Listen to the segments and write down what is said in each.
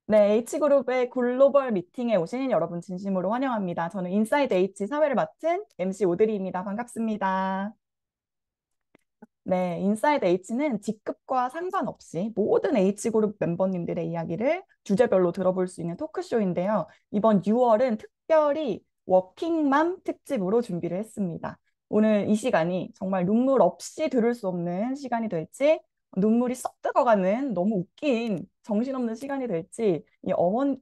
네, H그룹의 글로벌 미팅에 오신 여러분 진심으로 환영합니다. 저는 인사이드 H 사회를 맡은 MC 오드리입니다. 반갑습니다. 네, 인사이드 H는 직급과 상관없이 모든 H그룹 멤버님들의 이야기를 주제별로 들어볼 수 있는 토크쇼인데요. 이번 6월은 특별히 워킹맘 특집으로 준비를 했습니다. 오늘 이 시간이 정말 눈물 없이 들을 수 없는 시간이 될지, 눈물이 쏙 들어가는 너무 웃긴 정신없는 시간이 될지, 이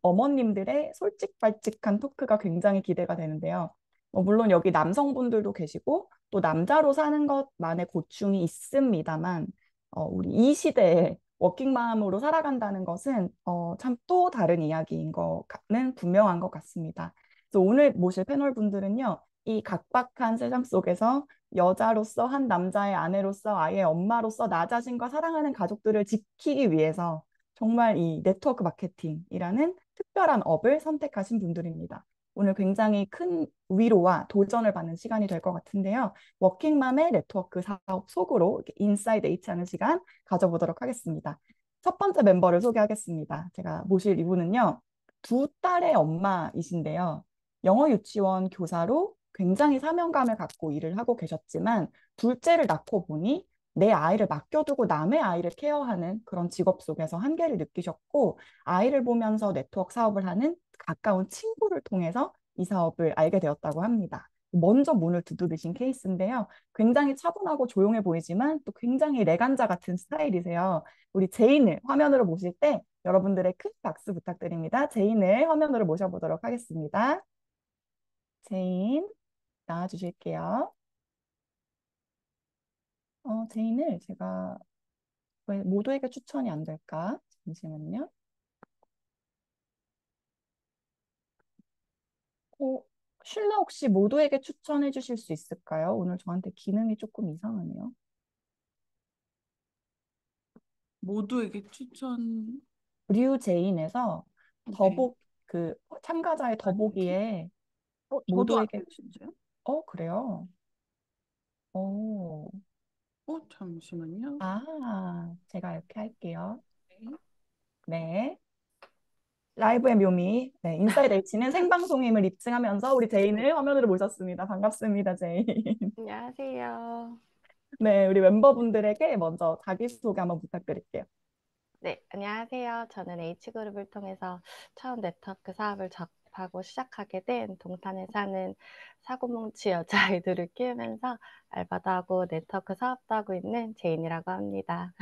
어머님들의 솔직발직한 토크가 굉장히 기대가 되는데요. 물론 여기 남성분들도 계시고, 또 남자로 사는 것만의 고충이 있습니다만 우리 이 시대에 워킹맘으로 살아간다는 것은 참 또 다른 이야기인 거는 분명한 것 같습니다. 그래서 오늘 모실 패널 분들은요. 이 각박한 세상 속에서 여자로서 한 남자의 아내로서 아이의 엄마로서 나 자신과 사랑하는 가족들을 지키기 위해서 정말 이 네트워크 마케팅이라는 특별한 업을 선택하신 분들입니다. 오늘 굉장히 큰 위로와 도전을 받는 시간이 될 것 같은데요. 워킹맘의 네트워크 사업 속으로 이렇게 인사이드 H 하는 시간 가져보도록 하겠습니다. 첫 번째 멤버를 소개하겠습니다. 제가 모실 이분은요. 두 딸의 엄마이신데요. 영어 유치원 교사로 굉장히 사명감을 갖고 일을 하고 계셨지만 둘째를 낳고 보니 내 아이를 맡겨두고 남의 아이를 케어하는 그런 직업 속에서 한계를 느끼셨고 아이를 보면서 네트워크 사업을 하는 가까운 친구를 통해서 이 사업을 알게 되었다고 합니다. 먼저 문을 두드리신 케이스인데요. 굉장히 차분하고 조용해 보이지만 또 굉장히 내간자 같은 스타일이세요. 우리 제인을 화면으로 모실 때 여러분들의 큰 박수 부탁드립니다. 제인을 화면으로 모셔보도록 하겠습니다. 제인 나와주실게요. 제인을 제가 왜 모두에게 추천이 안 될까? 잠시만요. 어, 쉴라 혹시 모두에게 추천해 주실 수 있을까요? 오늘 저한테 기능이 조금 이상하네요. 모두에게 추천. 류제인에서 네. 더보기 그 참가자의 아닌데? 더보기에 저도 안 모두에게 돼요, 진짜요? 그래요? 어, 잠시만요. 제가 이렇게 할게요. 네. 네. 라이브의 묘미. 네, 인사이드 H는 생방송임을 입증하면서 우리 제인을 화면으로 모셨습니다. 반갑습니다, 제인. 안녕하세요. 네, 우리 멤버분들에게 먼저 자기소개 한번 부탁드릴게요. 네, 안녕하세요. 저는 H그룹을 통해서 처음 네트워크 사업을 접하고 시작하게 된 동탄에 사는 사고뭉치 여자아이들을 키우면서 알바도 하고 네트워크 사업도 하고 있는 제인이라고 합니다.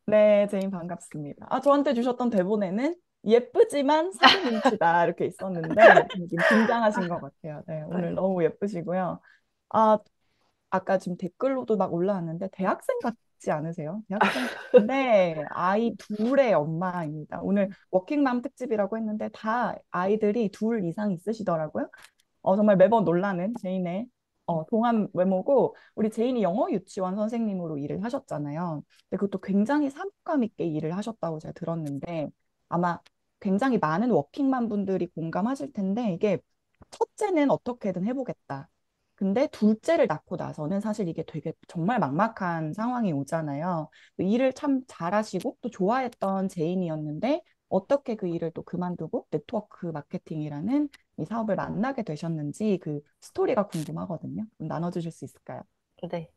네, 제인 반갑습니다. 저한테 주셨던 대본에는 예쁘지만 사고뭉치다 이렇게 있었는데 좀 긴장하신 것 같아요. 네, 오늘 네. 너무 예쁘시고요. 아, 아까 지금 댓글로도 막 올라왔는데 대학생 같지 않으세요? 대학생 같은데 아이 둘의 엄마입니다. 오늘 워킹맘 특집이라고 했는데 다 아이들이 둘 이상 있으시더라고요. 정말 매번 놀라는 제인의 동안 외모고 우리 제인이 영어 유치원 선생님으로 일을 하셨잖아요. 근데 그것도 굉장히 사명감 있게 일을 하셨다고 제가 들었는데 아마 굉장히 많은 워킹맘 분들이 공감하실 텐데 이게 첫째는 어떻게든 해보겠다. 근데 둘째를 낳고 나서는 사실 이게 되게 정말 막막한 상황이 오잖아요. 일을 참 잘하시고 또 좋아했던 제인이었는데 어떻게 그 일을 또 그만두고 네트워크 마케팅이라는 이 사업을 만나게 되셨는지 그 스토리가 궁금하거든요. 좀 나눠주실 수 있을까요? 네.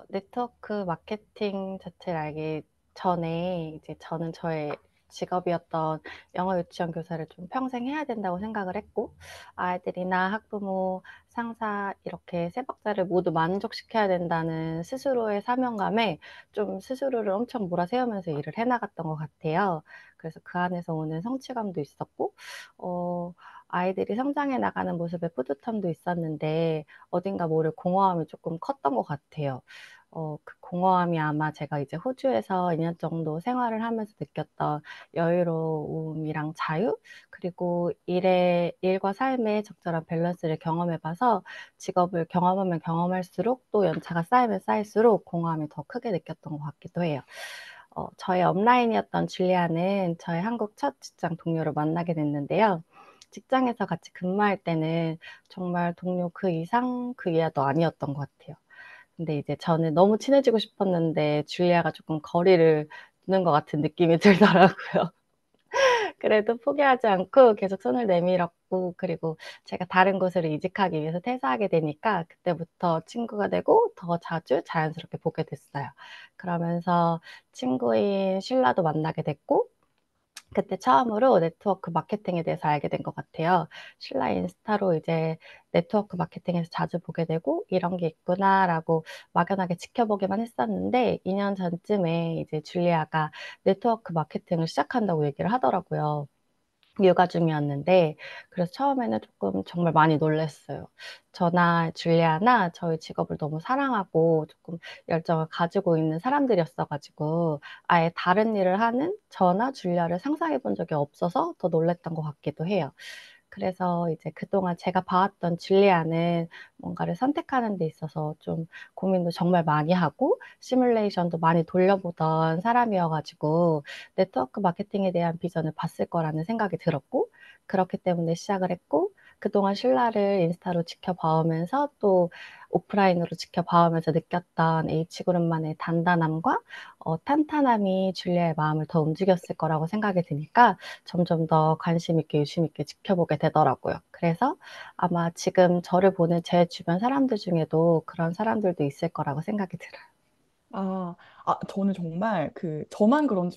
네트워크 마케팅 자체를 알기 전에 이제 저는 저의 직업이었던 영어 유치원 교사를 좀 평생 해야 된다고 생각을 했고, 아이들이나 학부모, 상사 이렇게 세 박자를 모두 만족시켜야 된다는 스스로의 사명감에 좀 스스로를 엄청 몰아세우면서 일을 해나갔던 것 같아요. 그래서 그 안에서 오는 성취감도 있었고, 어, 아이들이 성장해 나가는 모습에 뿌듯함도 있었는데, 어딘가 모를 공허함이 조금 컸던 것 같아요. 그 공허함이 아마 제가 이제 호주에서 2년 정도 생활을 하면서 느꼈던 여유로움이랑 자유, 그리고 일과 삶의 적절한 밸런스를 경험해봐서 직업을 경험하면 경험할수록 또 연차가 쌓이면 쌓일수록 공허함이 더 크게 느꼈던 것 같기도 해요. 저의 업라인이었던 줄리아는 저의 한국 첫 직장 동료를 만나게 됐는데요. 직장에서 같이 근무할 때는 정말 동료 그 이상 그 이하도 아니었던 것 같아요. 근데 이제 저는 너무 친해지고 싶었는데 줄리아가 조금 거리를 두는 것 같은 느낌이 들더라고요. 그래도 포기하지 않고 계속 손을 내밀었고, 그리고 제가 다른 곳으로 이직하기 위해서 퇴사하게 되니까 그때부터 친구가 되고 더 자주 자연스럽게 보게 됐어요. 그러면서 친구인 쉴라도 만나게 됐고, 그때 처음으로 네트워크 마케팅에 대해서 알게 된 것 같아요. 신라 인스타로 이제 네트워크 마케팅에서 자주 보게 되고 이런 게 있구나라고 막연하게 지켜보기만 했었는데 2년 전쯤에 이제 줄리아가 네트워크 마케팅을 시작한다고 얘기를 하더라고요. 육아 중이었는데 그래서 처음에는 조금 정말 많이 놀랐어요. 저나 줄리아나 저희 직업을 너무 사랑하고 조금 열정을 가지고 있는 사람들이었어가지고 아예 다른 일을 하는 저나 줄리아를 상상해 본 적이 없어서 더 놀랐던 것 같기도 해요. 그래서 이제 그동안 제가 봐왔던 줄리아는 뭔가를 선택하는 데 있어서 좀 고민도 정말 많이 하고 시뮬레이션도 많이 돌려보던 사람이어가지고 네트워크 마케팅에 대한 비전을 봤을 거라는 생각이 들었고 그렇기 때문에 시작을 했고 그동안 신라를 인스타로 지켜봐오면서 또 오프라인으로 지켜봐오면서 느꼈던 H그룹만의 단단함과 탄탄함이 줄리아의 마음을 더 움직였을 거라고 생각이 드니까 점점 더 관심 있게 유심 있게 지켜보게 되더라고요. 그래서 아마 지금 저를 보는 제 주변 사람들 중에도 그런 사람들도 있을 거라고 생각이 들어요. 아, 저는 정말 저만 그런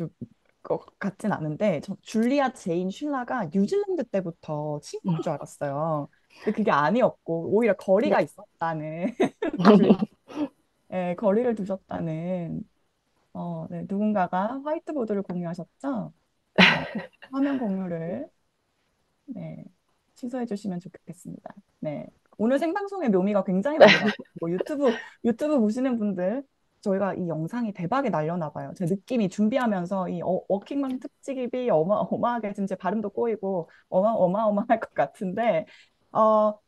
것 같진 않은데, 줄리아 제인 쉴라가 뉴질랜드 때부터 친구인 줄 알았어요. 근데 그게 아니었고, 오히려 네. 거리가 있었다는, 예, 거리를 두셨다는, 네, 누군가가 화이트보드를 공유하셨죠? 네, 화면 공유를, 네, 취소해 주시면 좋겠습니다. 네. 오늘 생방송의 묘미가 굉장히 많이 바뀌고, 유튜브 보시는 분들, 저희가 이 영상이 대박이 날려나 봐요. 제 느낌이 준비하면서 이 워킹맘 특집이 어마어마하게 지금 제 발음도 꼬이고 어마어마할 것 같은데, 어,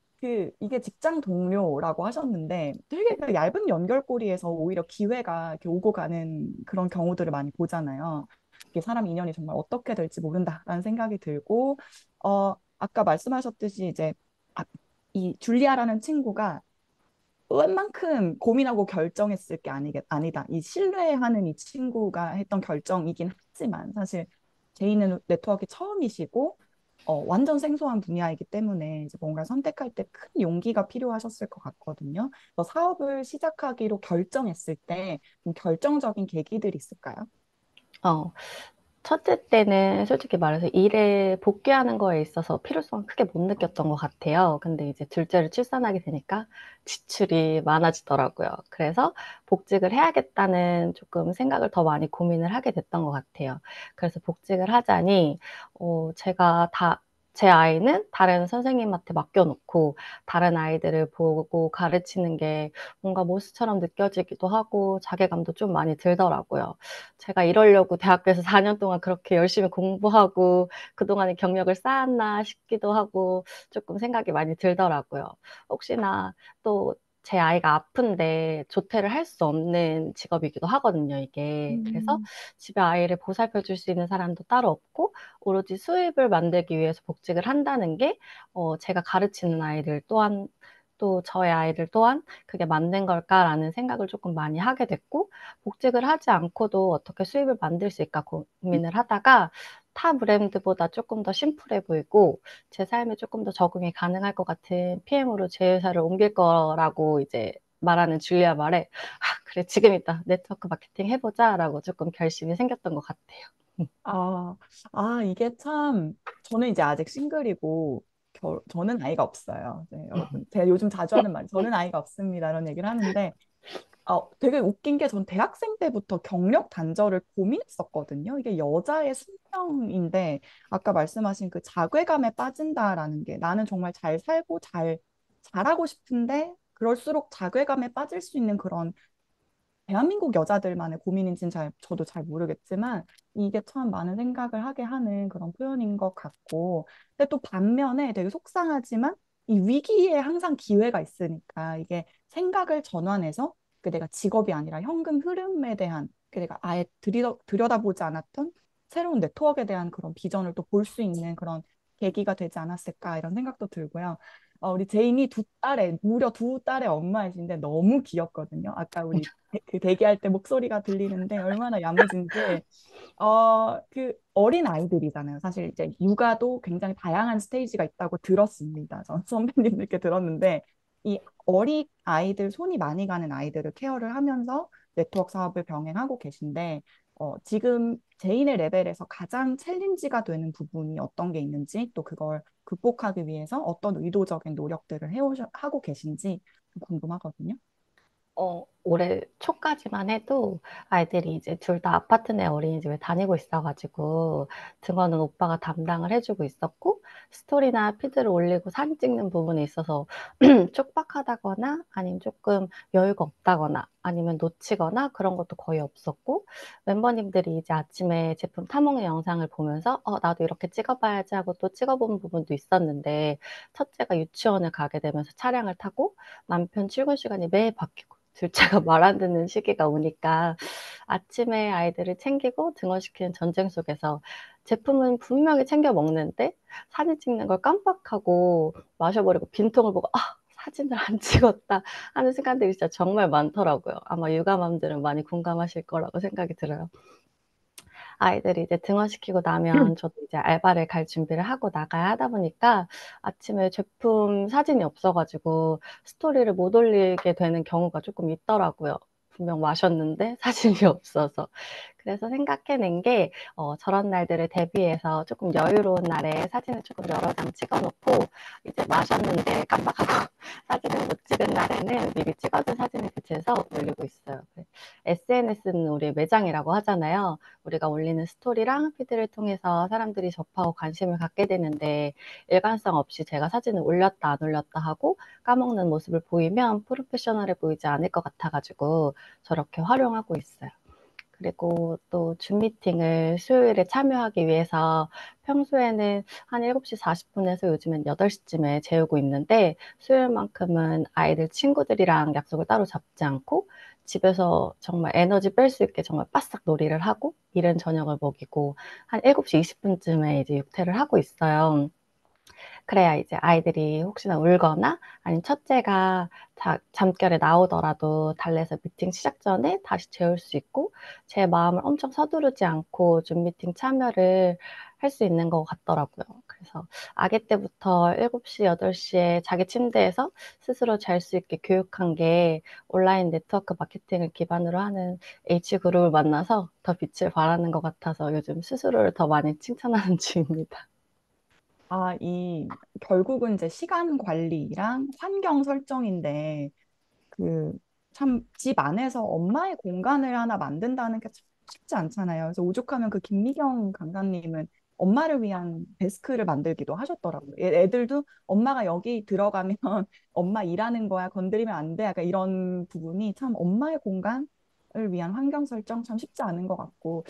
이게 직장 동료라고 하셨는데 되게 그 얇은 연결고리에서 오히려 기회가 이렇게 오고 가는 그런 경우들을 많이 보잖아요. 이게 사람 인연이 정말 어떻게 될지 모른다라는 생각이 들고, 아까 말씀하셨듯이 이제 아, 이 줄리아라는 친구가 웬만큼 고민하고 결정했을 게 아니다. 이 신뢰하는 이 친구가 했던 결정이긴 하지만 사실 제이는 네트워크 처음이시고 완전 생소한 분야이기 때문에 이제 뭔가 선택할 때 큰 용기가 필요하셨을 것 같거든요. 그래서 사업을 시작하기로 결정했을 때 좀 결정적인 계기들이 있을까요? 어, 첫째 때는 솔직히 말해서 일에 복귀하는 거에 있어서 필요성을 크게 못 느꼈던 것 같아요. 근데 이제 둘째를 출산하게 되니까 지출이 많아지더라고요. 그래서 복직을 해야겠다는 조금 생각을 더 많이 고민을 하게 됐던 것 같아요. 그래서 복직을 하자니, 제가 제 아이는 다른 선생님한테 맡겨놓고 다른 아이들을 보고 가르치는 게 뭔가 모습처럼 느껴지기도 하고 자괴감도 좀 많이 들더라고요. 제가 이러려고 대학교에서 4년 동안 그렇게 열심히 공부하고 그동안의 경력을 쌓았나 싶기도 하고 조금 생각이 많이 들더라고요. 혹시나 또 제 아이가 아픈데 조퇴를 할 수 없는 직업이기도 하거든요, 이게. 그래서 음. 집에 아이를 보살펴 줄 수 있는 사람도 따로 없고, 오로지 수입을 만들기 위해서 복직을 한다는 게, 제가 가르치는 아이들 또한, 또 저의 아이들 또한 그게 맞는 걸까라는 생각을 조금 많이 하게 됐고, 복직을 하지 않고도 어떻게 수입을 만들 수 있을까 고민을 하다가 타 브랜드보다 조금 더 심플해 보이고 제 삶에 조금 더 적응이 가능할 것 같은 PM으로 제 회사를 옮길 거라고 이제 말하는 줄리아 말에 그래 지금이다 네트워크 마케팅 해보자라고 조금 결심이 생겼던 것 같아요. 아, 이게 참, 저는 이제 아직 싱글이고, 저는 아이가 없어요. 네, 여러분. 제가 요즘 자주 하는 말, 저는 아이가 없습니다. 이런 얘기를 하는데, 되게 웃긴 게 전 대학생 때부터 경력 단절을 고민했었거든요. 이게 여자의 숙명인데, 아까 말씀하신 그 자괴감에 빠진다라는 게 나는 정말 잘 살고 잘하고 싶은데, 그럴수록 자괴감에 빠질 수 있는 그런 대한민국 여자들만의 고민인지는 저도 잘 모르겠지만 이게 참 많은 생각을 하게 하는 그런 표현인 것 같고 근데 또 반면에 되게 속상하지만 이 위기에 항상 기회가 있으니까 이게 생각을 전환해서 내가 직업이 아니라 현금 흐름에 대한 내가 아예 들여다보지 않았던 새로운 네트워크에 대한 그런 비전을 또 볼 수 있는 그런 계기가 되지 않았을까 이런 생각도 들고요. 우리 제인이 무려 두 딸의 엄마이신데 너무 귀엽거든요. 아까 우리 그 대기할 때 목소리가 들리는데 얼마나 야무진지. 그 어린 아이들이잖아요. 사실 이제 육아도 굉장히 다양한 스테이지가 있다고 들었습니다. 전 선배님들께 들었는데 이 어린 아이들, 손이 많이 가는 아이들을 케어를 하면서 네트워크 사업을 병행하고 계신데 지금 제인의 레벨에서 가장 챌린지가 되는 부분이 어떤 게 있는지 또 그걸 극복하기 위해서 어떤 의도적인 노력들을 하고 계신지 궁금하거든요. 올해 초까지만 해도 아이들이 이제 둘 다 아파트 내 어린이집에 다니고 있어가지고 등원은 오빠가 담당을 해주고 있었고 스토리나 피드를 올리고 사진 찍는 부분에 있어서 촉박하다거나 아니면 조금 여유가 없다거나 아니면 놓치거나 그런 것도 거의 없었고 멤버님들이 이제 아침에 제품 탐험의 영상을 보면서 나도 이렇게 찍어봐야지 하고 또 찍어본 부분도 있었는데 첫째가 유치원을 가게 되면서 차량을 타고 남편 출근 시간이 매일 바뀌고 둘째가 말 안 듣는 시기가 오니까 아침에 아이들을 챙기고 등원시키는 전쟁 속에서 제품은 분명히 챙겨 먹는데 사진 찍는 걸 깜빡하고 마셔버리고 빈통을 보고 사진을 안 찍었다 하는 순간들이 진짜 정말 많더라고요. 아마 육아맘들은 많이 공감하실 거라고 생각이 들어요. 아이들이 이제 등원시키고 나면 저도 이제 알바를 갈 준비를 하고 나가야 하다 보니까 아침에 제품 사진이 없어가지고 스토리를 못 올리게 되는 경우가 조금 있더라고요. 분명 마셨는데 사진이 없어서. 그래서 생각해낸 게 저런 날들을 대비해서 조금 여유로운 날에 사진을 조금 여러 장 찍어놓고 이제 마셨는데 깜빡하고 사진을 못 찍은 날에는 미리 찍어둔 사진을 대체해서 올리고 있어요. SNS는 우리의 매장이라고 하잖아요. 우리가 올리는 스토리랑 피드를 통해서 사람들이 접하고 관심을 갖게 되는데 일관성 없이 제가 사진을 올렸다 안 올렸다 하고 까먹는 모습을 보이면 프로페셔널해 보이지 않을 것 같아가지고 저렇게 활용하고 있어요. 그리고 또 줌 미팅을 수요일에 참여하기 위해서 평소에는 한 7시 40분에서 요즘엔 8시쯤에 재우고 있는데 수요일만큼은 아이들 친구들이랑 약속을 따로 잡지 않고 집에서 정말 에너지 뺄 수 있게 정말 바싹 놀이를 하고 이른 저녁을 먹이고 한 7시 20분쯤에 이제 육퇴를 하고 있어요. 그래야 이제 아이들이 혹시나 울거나 아니면 첫째가 잠결에 나오더라도 달래서 미팅 시작 전에 다시 재울 수 있고 제 마음을 엄청 서두르지 않고 줌 미팅 참여를 할 수 있는 것 같더라고요. 그래서 아기 때부터 7시, 8시에 자기 침대에서 스스로 잘 수 있게 교육한 게 온라인 네트워크 마케팅을 기반으로 하는 H그룹을 만나서 더 빛을 발하는 것 같아서 요즘 스스로를 더 많이 칭찬하는 중입니다. 결국은 이제 시간 관리랑 환경 설정인데, 참 집 안에서 엄마의 공간을 하나 만든다는 게 참 쉽지 않잖아요. 그래서 오죽하면 그 김미경 강사님은 엄마를 위한 데스크를 만들기도 하셨더라고요. 애들도 엄마가 여기 들어가면 엄마 일하는 거야, 건드리면 안 돼. 약간 이런 부분이 참 엄마의 공간을 위한 환경 설정 참 쉽지 않은 것 같고,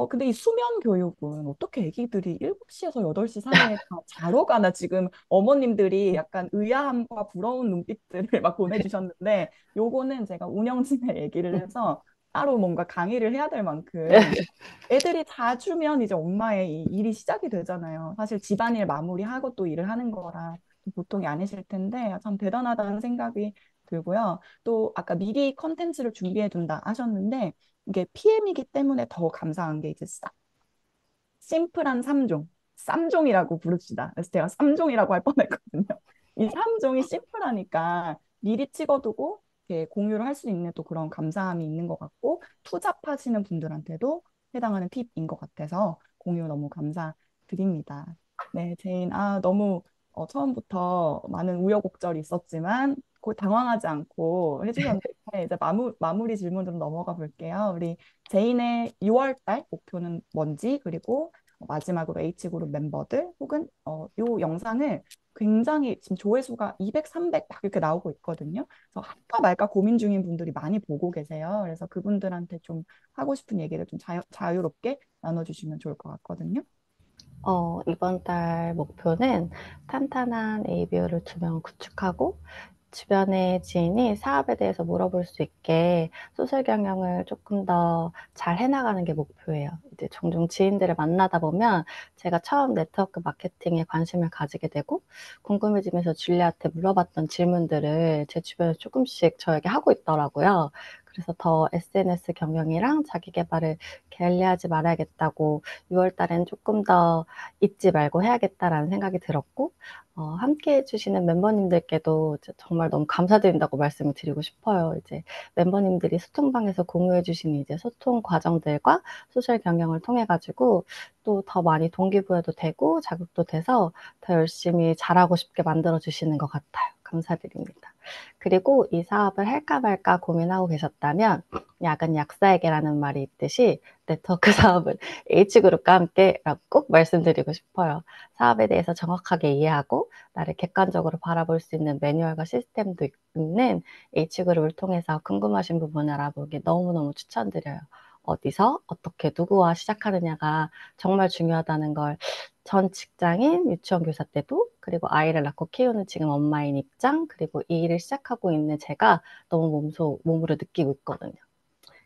근데 이 수면 교육은 어떻게 애기들이 7시에서 8시 사이에 다 자러 가나 지금 어머님들이 약간 의아함과 부러운 눈빛들을 막 보내주셨는데 요거는 제가 운영진에 얘기를 해서 따로 뭔가 강의를 해야 될 만큼 애들이 자주면 이제 엄마의 이 일이 시작이 되잖아요. 사실 집안일 마무리하고 또 일을 하는 거라 보통이 아니실 텐데 참 대단하다는 생각이 들고요. 또 아까 미리 컨텐츠를 준비해 둔다 하셨는데 이게 PM이기 때문에 더 감사한 게 이제 심플한 3종, 쌈종이라고 부릅시다. 그래서 제가 3종이라고 할 뻔했거든요. 이 3종이 심플하니까 미리 찍어두고 이렇게 공유를 할 수 있는 또 그런 감사함이 있는 것 같고 투잡하시는 분들한테도 해당하는 팁인 것 같아서 공유 너무 감사드립니다. 네, 제인, 너무 처음부터 많은 우여곡절이 있었지만 당황하지 않고 해주셨는데 이제 마무리 질문 좀 넘어가 볼게요. 우리 제인의 6월달 목표는 뭔지 그리고 마지막으로 H그룹 멤버들 혹은 요 영상을 굉장히 지금 조회수가 200, 300 막 이렇게 나오고 있거든요. 그래서 할까 말까 고민 중인 분들이 많이 보고 계세요. 그래서 그분들한테 좀 하고 싶은 얘기를 좀 자유롭게 나눠주시면 좋을 것 같거든요. 이번 달 목표는 탄탄한 ABO를 2명 구축하고 주변의 지인이 사업에 대해서 물어볼 수 있게 소셜 경영을 조금 더 잘 해나가는 게 목표예요. 이제 종종 지인들을 만나다 보면 제가 처음 네트워크 마케팅에 관심을 가지게 되고 궁금해지면서 줄리아한테 물어봤던 질문들을 제 주변에서 조금씩 저에게 하고 있더라고요. 그래서 더 SNS 경영이랑 자기 개발을 게을리하지 말아야겠다고 6월 달엔 조금 더 잊지 말고 해야겠다라는 생각이 들었고, 함께 해주시는 멤버님들께도 정말 너무 감사드린다고 말씀을 드리고 싶어요. 이제 멤버님들이 소통방에서 공유해주신 이제 소통 과정들과 소셜 경영을 통해가지고 또 더 많이 동기부여도 되고 자극도 돼서 더 열심히 잘하고 싶게 만들어주시는 것 같아요. 감사드립니다. 그리고 이 사업을 할까 말까 고민하고 계셨다면 약은 약사에게라는 말이 있듯이 네트워크 사업은 H그룹과 함께라고 꼭 말씀드리고 싶어요. 사업에 대해서 정확하게 이해하고 나를 객관적으로 바라볼 수 있는 매뉴얼과 시스템도 있는 H그룹을 통해서 궁금하신 부분을 알아보기 너무너무 추천드려요. 어디서 어떻게 누구와 시작하느냐가 정말 중요하다는 걸 전 직장인 유치원 교사 때도 그리고 아이를 낳고 키우는 지금 엄마인 입장 그리고 이 일을 시작하고 있는 제가 너무 몸으로 느끼고 있거든요.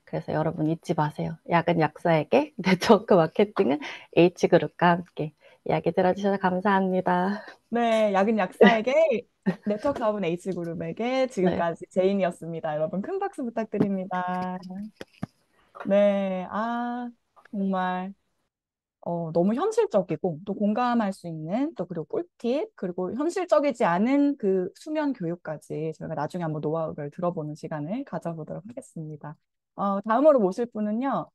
그래서 여러분 잊지 마세요. 약은 약사에게, 네트워크 마케팅은 H그룹과 함께. 이야기 들어주셔서 감사합니다. 네, 약은 약사에게, 네트워크 사업은 H그룹에게 네. 지금까지 제인이었습니다. 여러분 큰 박수 부탁드립니다. 네, 정말 너무 현실적이고 또 공감할 수 있는 또 그리고 꿀팁 그리고 현실적이지 않은 그 수면 교육까지 저희가 나중에 한번 노하우를 들어보는 시간을 가져보도록 하겠습니다. 다음으로 모실 분은요.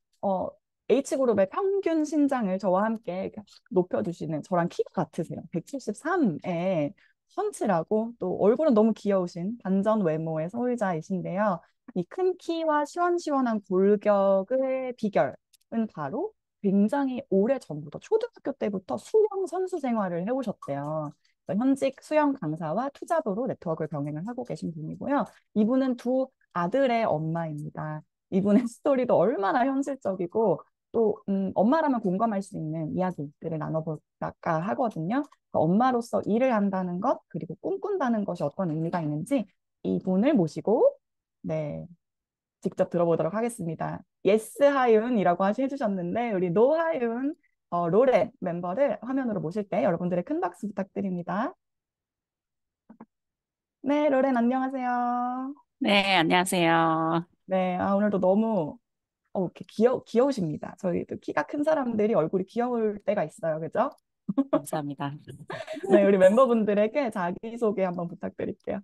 H그룹의 평균 신장을 저와 함께 이렇게 높여주시는 저랑 키가 같으세요. 173에 펀치라고 또 얼굴은 너무 귀여우신 반전 외모의 소유자이신데요. 이 큰 키와 시원시원한 골격의 비결은 바로 굉장히 오래 전부터 초등학교 때부터 수영 선수 생활을 해오셨대요. 그래서 현직 수영 강사와 투잡으로 네트워크를 병행을 하고 계신 분이고요. 이분은 두 아들의 엄마입니다. 이분의 스토리도 얼마나 현실적이고 또 엄마라면 공감할 수 있는 이야기들을 나눠볼까 하거든요. 엄마로서 일을 한다는 것 그리고 꿈꾼다는 것이 어떤 의미가 있는지 이분을 모시고 네, 직접 들어보도록 하겠습니다. 예스 하윤이라고 해주셨는데 우리 노 하윤 로렌 멤버를 화면으로 모실 때 여러분들의 큰 박수 부탁드립니다. 네, 로렌 안녕하세요. 네, 안녕하세요. 네, 오늘도 너무 이렇게 귀여우십니다. 저희 또 키가 큰 사람들이 얼굴이 귀여울 때가 있어요. 그죠? 감사합니다. 네, 우리 멤버분들에게 자기소개 한번 부탁드릴게요.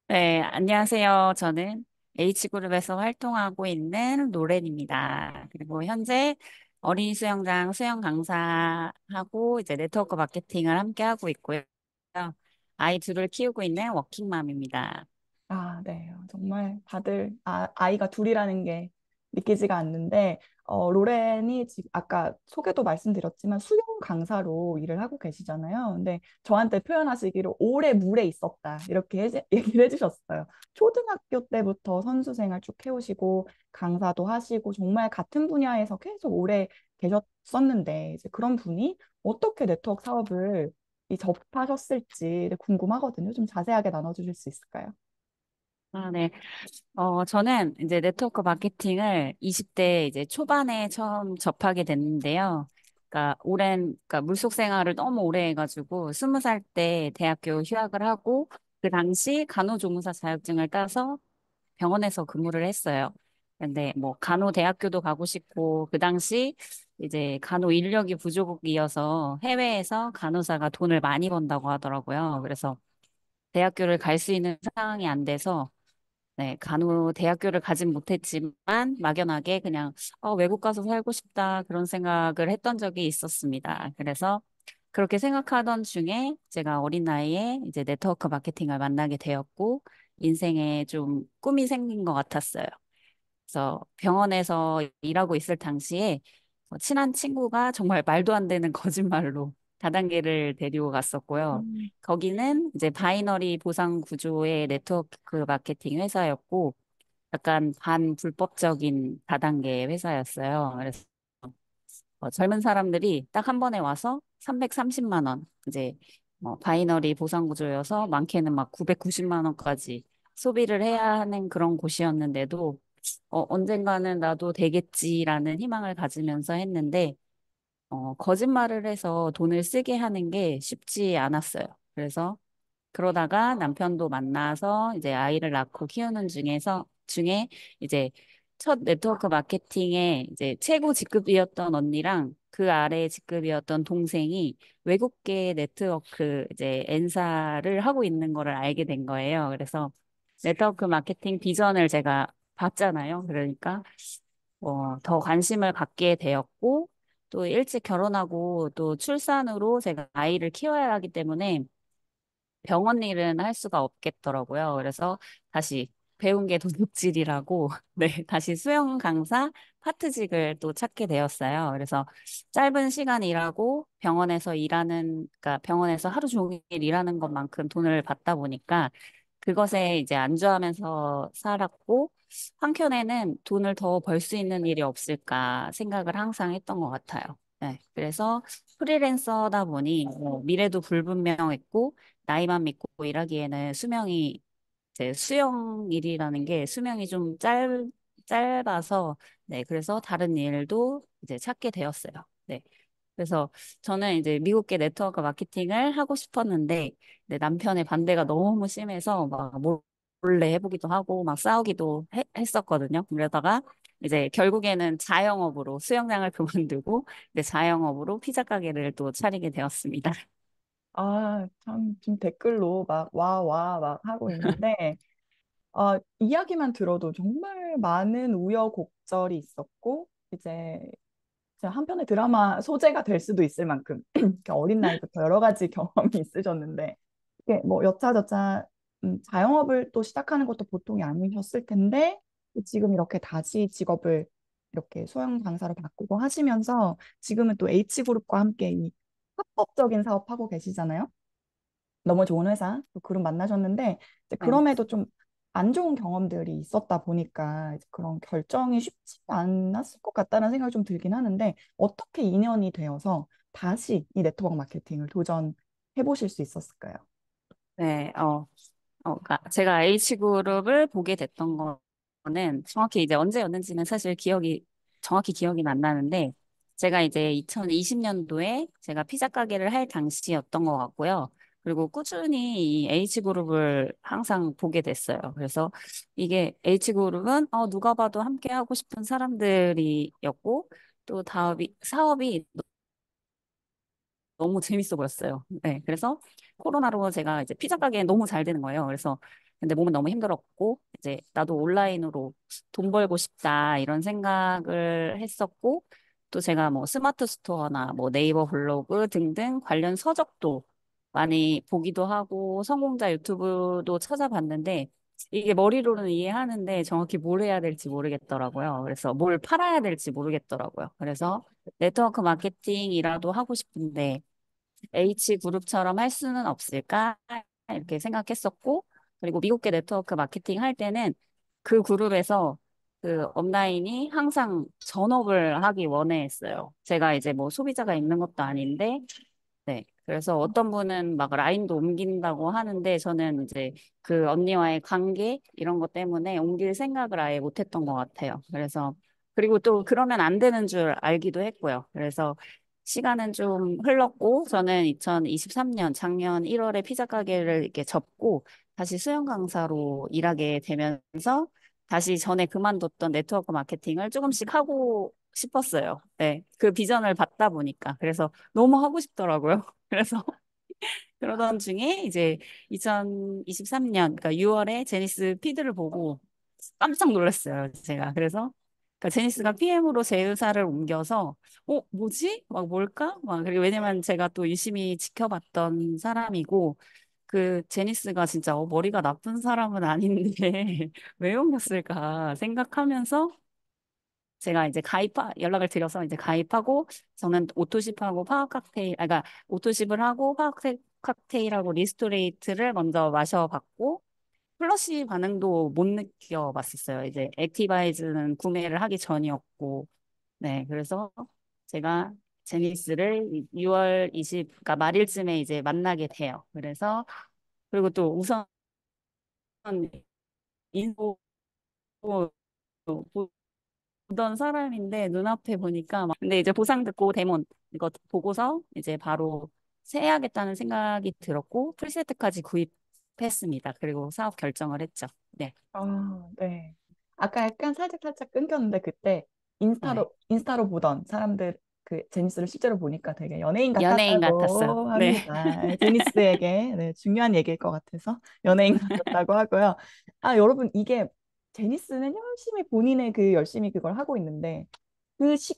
네, 안녕하세요. 저는 H그룹에서 활동하고 있는 노렌입니다. 그리고 현재 어린이 수영장 수영 강사하고 이제 네트워크 마케팅을 함께 하고 있고요. 아이 둘을 키우고 있는 워킹맘입니다. 네. 정말 다들 아이가 둘이라는 게 믿기지가 않는데 로렌이 지금 아까 소개도 말씀드렸지만 수영 강사로 일을 하고 계시잖아요. 근데 저한테 표현하시기로 오래 물에 있었다 이렇게 얘기를 해주셨어요. 초등학교 때부터 선수 생활 쭉 해오시고 강사도 하시고 정말 같은 분야에서 계속 오래 계셨었는데 이제 그런 분이 어떻게 네트워크 사업을 접하셨을지 궁금하거든요. 좀 자세하게 나눠주실 수 있을까요? 네. 저는 이제 네트워크 마케팅을 20대 이제 초반에 처음 접하게 됐는데요. 그러니까 물속 생활을 너무 오래 해가지고 20살 때 대학교 휴학을 하고 그 당시 간호조무사 자격증을 따서 병원에서 근무를 했어요. 근데 뭐 간호대학교도 가고 싶고 그 당시 이제 간호 인력이 부족이어서 해외에서 간호사가 돈을 많이 번다고 하더라고요. 그래서 대학교를 갈 수 있는 상황이 안 돼서 네, 대학교를 가진 못했지만 막연하게 그냥 외국 가서 살고 싶다 그런 생각을 했던 적이 있었습니다. 그래서 그렇게 생각하던 중에 제가 어린 나이에 이제 네트워크 마케팅을 만나게 되었고 인생에 좀 꿈이 생긴 것 같았어요. 그래서 병원에서 일하고 있을 당시에 친한 친구가 정말 말도 안 되는 거짓말로 다단계를 데리고 갔었고요. 음. 거기는 이제 바이너리 보상 구조의 네트워크 마케팅 회사였고 약간 반불법적인 다단계 회사였어요. 그래서 젊은 사람들이 딱 한 번에 와서 330만 원 이제 바이너리 보상 구조여서 많게는 막 990만 원까지 소비를 해야 하는 그런 곳이었는데도 언젠가는 나도 되겠지라는 희망을 가지면서 했는데 거짓말을 해서 돈을 쓰게 하는 게 쉽지 않았어요. 그래서 그러다가 남편도 만나서 이제 아이를 낳고 키우는 중에 이제 첫 네트워크 마케팅에 이제 최고 직급이었던 언니랑 그 아래 직급이었던 동생이 외국계 네트워크 이제 N사를 하고 있는 거를 알게 된 거예요. 그래서 네트워크 마케팅 비전을 제가 봤잖아요. 그러니까 더 관심을 갖게 되었고 또 일찍 결혼하고 또 출산으로 제가 아이를 키워야 하기 때문에 병원 일은 할 수가 없겠더라고요. 그래서 다시 배운 게 도둑질이라고, 네, 다시 수영 강사 파트직을 또 찾게 되었어요. 그래서 짧은 시간 일하고 그러니까 병원에서 하루 종일 일하는 것만큼 돈을 받다 보니까 그것에 이제 안주하면서 살았고, 한켠에는 돈을 더 벌 수 있는 일이 없을까 생각을 항상 했던 것 같아요. 네, 그래서 프리랜서다 보니 미래도 불분명했고, 나이만 믿고 일하기에는 이제 수영 일이라는 게 수명이 좀 짧아서, 네, 그래서 다른 일도 이제 찾게 되었어요. 네. 그래서 저는 이제 미국계 네트워크 마케팅을 하고 싶었는데, 네, 남편의 반대가 너무 심해서 막 몰래 해보기도 하고 막 싸우기도 했었거든요. 그러다가 이제 결국에는 자영업으로 수영장을 그만두고, 네, 자영업으로 피자 가게를 또 차리게 되었습니다. 아, 참, 지금 댓글로 막, 와, 와, 막 하고 있는데, 이야기만 들어도 정말 많은 우여곡절이 있었고, 이제 진짜 한편의 드라마 소재가 될 수도 있을 만큼 이렇게 어린 나이부터 여러 가지 경험이 있으셨는데, 이게 뭐 여차저차 자영업을 또 시작하는 것도 보통이 아니셨을 텐데, 지금 이렇게 다시 직업을 이렇게 소형 강사로 바꾸고 하시면서 지금은 또 H그룹과 함께 이 합법적인 사업하고 계시잖아요. 너무 좋은 회사 또 그룹 만나셨는데 이제 네. 그럼에도 좀 안 좋은 경험들이 있었다 보니까 이제 그런 결정이 쉽지 않았을 것 같다는 생각이 좀 들긴 하는데 어떻게 인연이 되어서 다시 이 네트워크 마케팅을 도전해 보실 수 있었을까요? 네, 그러니까 제가 H그룹을 보게 됐던 거는 정확히 이제 언제였는지는 사실 정확히 기억이 안 나는데, 제가 이제 2020년도에 제가 피자 가게를 할 당시였던 것 같고요. 그리고 꾸준히 이 H그룹을 항상 보게 됐어요. 그래서 이게 H그룹은 누가 봐도 함께 하고 싶은 사람들이었고, 또 사업이 너무 재밌어 보였어요. 네, 그래서 코로나로 제가 이제 피자 가게 너무 잘 되는 거예요. 그래서 근데 몸은 너무 힘들었고 이제 나도 온라인으로 돈 벌고 싶다 이런 생각을 했었고 또 제가 뭐 스마트 스토어나 뭐 네이버 블로그 등등 관련 서적도 많이 보기도 하고 성공자 유튜브도 찾아봤는데 이게 머리로는 이해하는데 정확히 뭘 해야 될지 모르겠더라고요. 그래서 뭘 팔아야 될지 모르겠더라고요. 그래서 네트워크 마케팅이라도 하고 싶은데 H그룹처럼 할 수는 없을까? 이렇게 생각했었고, 그리고 미국계 네트워크 마케팅 할 때는 그 그룹에서 그 업라인이 항상 전업을 하기 원해했어요. 제가 이제 뭐 소비자가 있는 것도 아닌데, 네. 그래서 어떤 분은 막 라인도 옮긴다고 하는데 저는 이제 그 언니와의 관계 이런 것 때문에 옮길 생각을 아예 못했던 것 같아요. 그래서 그리고 또 그러면 안 되는 줄 알기도 했고요. 그래서 시간은 좀 흘렀고 저는 2023년 작년 1월에 피자 가게를 이렇게 접고 다시 수영 강사로 일하게 되면서 다시 전에 그만뒀던 네트워크 마케팅을 조금씩 하고 싶었어요. 네. 그 비전을 받다 보니까. 그래서 너무 하고 싶더라고요. 그래서 그러던 중에 이제 2023년, 그러니까 6월에 제니스 피드를 보고 깜짝 놀랐어요, 제가. 그래서 그러니까 제니스가 PM으로 제 회사를 옮겨서 뭐지? 막 뭘까? 막 그리고 왜냐면 제가 또 유심히 지켜봤던 사람이고 그 제니스가 진짜 머리가 나쁜 사람은 아닌데 왜 옮겼을까 생각하면서 제가 이제 연락을 드려서 이제 가입하고, 저는 오토십하고 파워 칵테일, 그러니까 오토십을 하고 파워 칵테일하고 리스토레이트를 먼저 마셔봤고, 플러시 반응도 못 느껴봤었어요. 이제 액티바이즈는 구매를 하기 전이었고, 네, 그래서 제가 제니스를 6월 20, 그러니까 말일쯤에 이제 만나게 돼요. 그래서 그리고 또 우선 인도 보던 사람인데 눈앞에 보니까 막 근데 이제 보상 듣고 데몬 이거 보고서 이제 바로 세야겠다는 생각이 들었고 풀세트까지 구입했습니다. 그리고 사업 결정을 했죠. 네. 네. 아까 약간 살짝 끊겼는데 그때 네. 인스타로 보던 사람들 그 제니스를 실제로 보니까 되게 연예인 연예인 같았어요. 같았다고 네. 합니다. 제니스에게 네, 중요한 얘기일 것 같아서 연예인 같았다고 하고요. 아, 여러분 이게 제니스는 열심히 본인의 그 열심히 그걸 하고 있는데